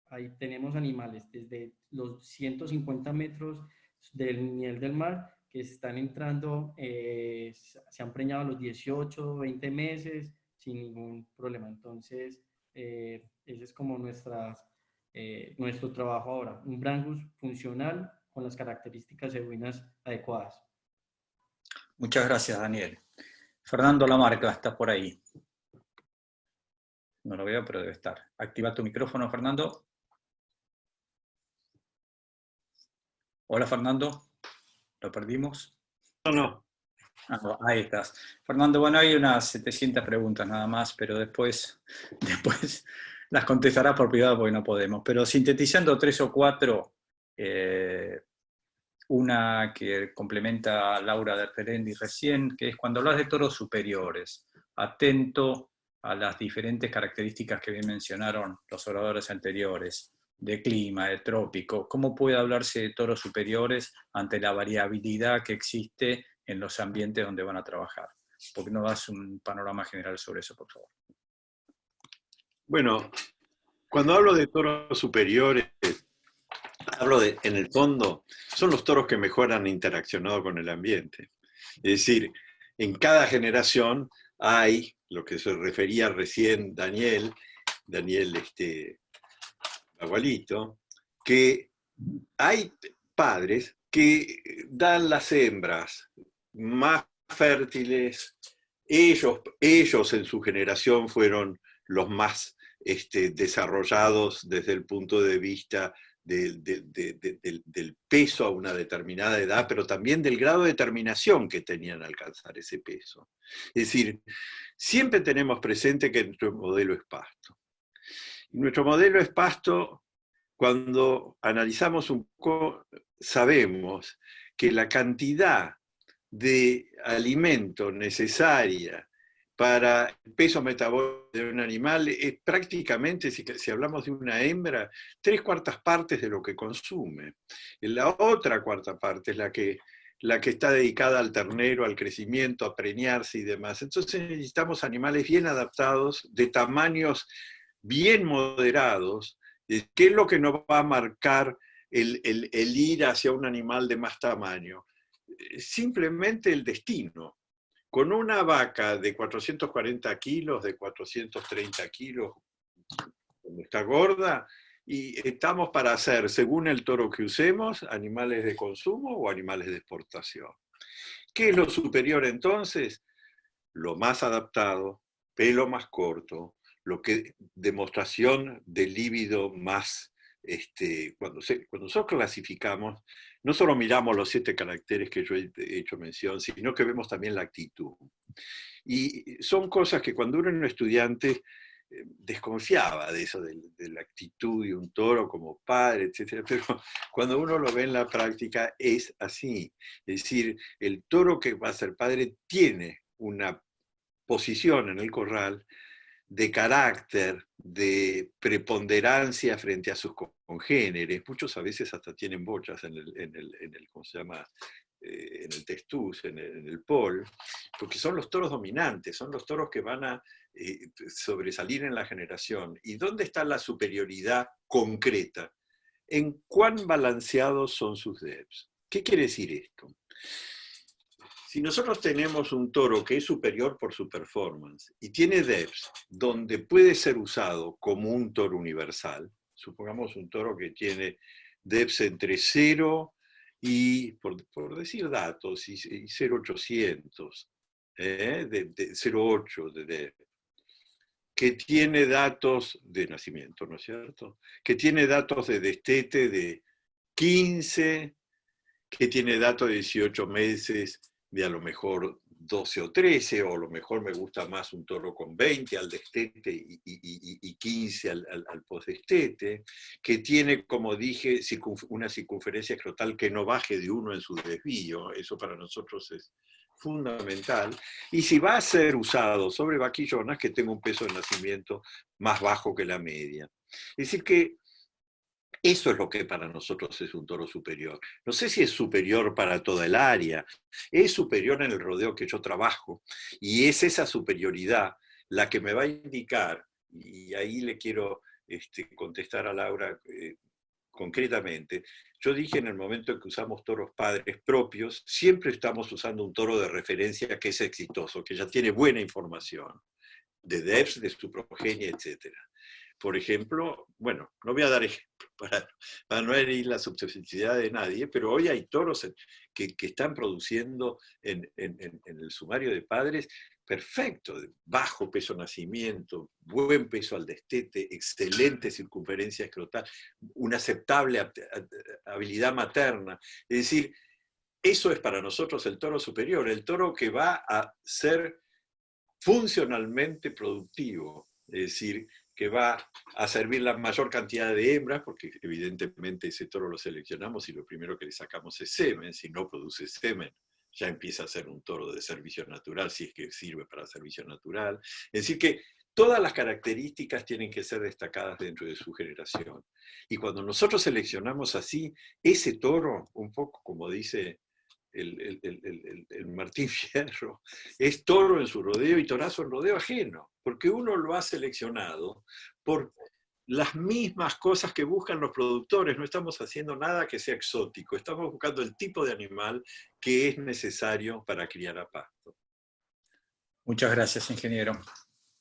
Ahí tenemos animales desde los 150 metros del nivel del mar que están entrando, se han preñado a los 18, 20 meses sin ningún problema. Entonces, ese es como nuestro trabajo ahora, un Brangus funcional con las características cebuinas adecuadas. Muchas gracias, Daniel. Fernando Lamarca está por ahí. No lo veo, pero debe estar. Activa tu micrófono, Fernando. Hola, Fernando. ¿Lo perdimos? No. Ah, no, ahí estás. Fernando, bueno, hay unas 700 preguntas nada más, pero después las contestarás por privado porque no podemos. Pero sintetizando 3 o 4, una que complementa a Laura de Perendi recién, que es cuando hablas de toros superiores, atento a las diferentes características que bien mencionaron los oradores anteriores, de clima, de trópico. ¿Cómo puede hablarse de toros superiores ante la variabilidad que existe en los ambientes donde van a trabajar? ¿Por qué no das un panorama general sobre eso, por favor? Bueno, cuando hablo de toros superiores, hablo de, en el fondo, son los toros que mejor han interaccionado con el ambiente. Es decir, en cada generación hay, lo que se refería recién Daniel Abuelito, que hay padres que dan las hembras más fértiles, ellos en su generación fueron los más desarrollados desde el punto de vista del peso a una determinada edad, pero también del grado de determinación que tenían al alcanzar ese peso. Es decir, siempre tenemos presente que nuestro modelo es pasto. Nuestro modelo es pasto, cuando analizamos un poco, sabemos que la cantidad de alimento necesaria para el peso metabólico de un animal es prácticamente, si hablamos de una hembra, 3/4 partes de lo que consume. La otra cuarta parte es la que está dedicada al ternero, al crecimiento, a preñarse y demás. Entonces necesitamos animales bien adaptados, de tamaños bien moderados, ¿qué es lo que nos va a marcar el ir hacia un animal de más tamaño? Simplemente el destino. Con una vaca de 440 kilos, de 430 kilos, cuando está gorda, y estamos para hacer, según el toro que usemos, animales de consumo o animales de exportación. ¿Qué es lo superior entonces? Lo más adaptado, pelo más corto, demostración de líbido más, cuando nosotros clasificamos, no solo miramos los 7 caracteres que yo he hecho mención, sino que vemos también la actitud. Y son cosas que cuando uno era estudiante desconfiaba de eso, de la actitud de un toro como padre, etc. Pero cuando uno lo ve en la práctica es así. Es decir, el toro que va a ser padre tiene una posición en el corral de carácter, de preponderancia frente a sus congéneres. Muchos a veces hasta tienen bochas en el ¿cómo se llama? En el testuz, en el pol, porque son los toros dominantes, son los toros que van a sobresalir en la generación. ¿Y dónde está la superioridad concreta? ¿En cuán balanceados son sus debs? ¿Qué quiere decir esto? Si nosotros tenemos un toro que es superior por su performance y tiene debs donde puede ser usado como un toro universal, supongamos un toro que tiene debs entre 0 y, por decir datos, y 0,800, de 0,8 de deb, que tiene datos de nacimiento, ¿no es cierto? Que tiene datos de destete de 15, que tiene datos de 18 meses, de a lo mejor 12 o 13, o a lo mejor me gusta más un toro con 20 al destete y 15 al postdestete, que tiene, como dije, una circunferencia escrotal que no baje de 1 en su desvío. Eso para nosotros es fundamental. Y si va a ser usado sobre vaquillonas, que tenga un peso de nacimiento más bajo que la media. Es decir que eso es lo que para nosotros es un toro superior. No sé si es superior para toda el área, es superior en el rodeo que yo trabajo, y es esa superioridad la que me va a indicar, y ahí le quiero contestar a Laura concretamente. Yo dije en el momento en que usamos toros padres propios, siempre estamos usando un toro de referencia que es exitoso, que ya tiene buena información, de debs, de su progenie, etc. Por ejemplo, bueno, no voy a dar ejemplo para no herir la susceptibilidad de nadie, pero hoy hay toros que están produciendo en el sumario de padres perfecto, de bajo peso nacimiento, buen peso al destete, excelente circunferencia escrotal, una aceptable habilidad materna. Es decir, eso es para nosotros el toro superior, el toro que va a ser funcionalmente productivo, es decir, que va a servir la mayor cantidad de hembras, porque evidentemente ese toro lo seleccionamos y lo primero que le sacamos es semen. Si no produce semen, ya empieza a ser un toro de servicio natural, si es que sirve para servicio natural. Es decir que todas las características tienen que ser destacadas dentro de su generación. Y cuando nosotros seleccionamos así, ese toro, un poco como dice el Martín Fierro, es toro en su rodeo y torazo en rodeo ajeno, porque uno lo ha seleccionado por las mismas cosas que buscan los productores. No estamos haciendo nada que sea exótico, estamos buscando el tipo de animal que es necesario para criar a pasto. Muchas gracias, ingeniero.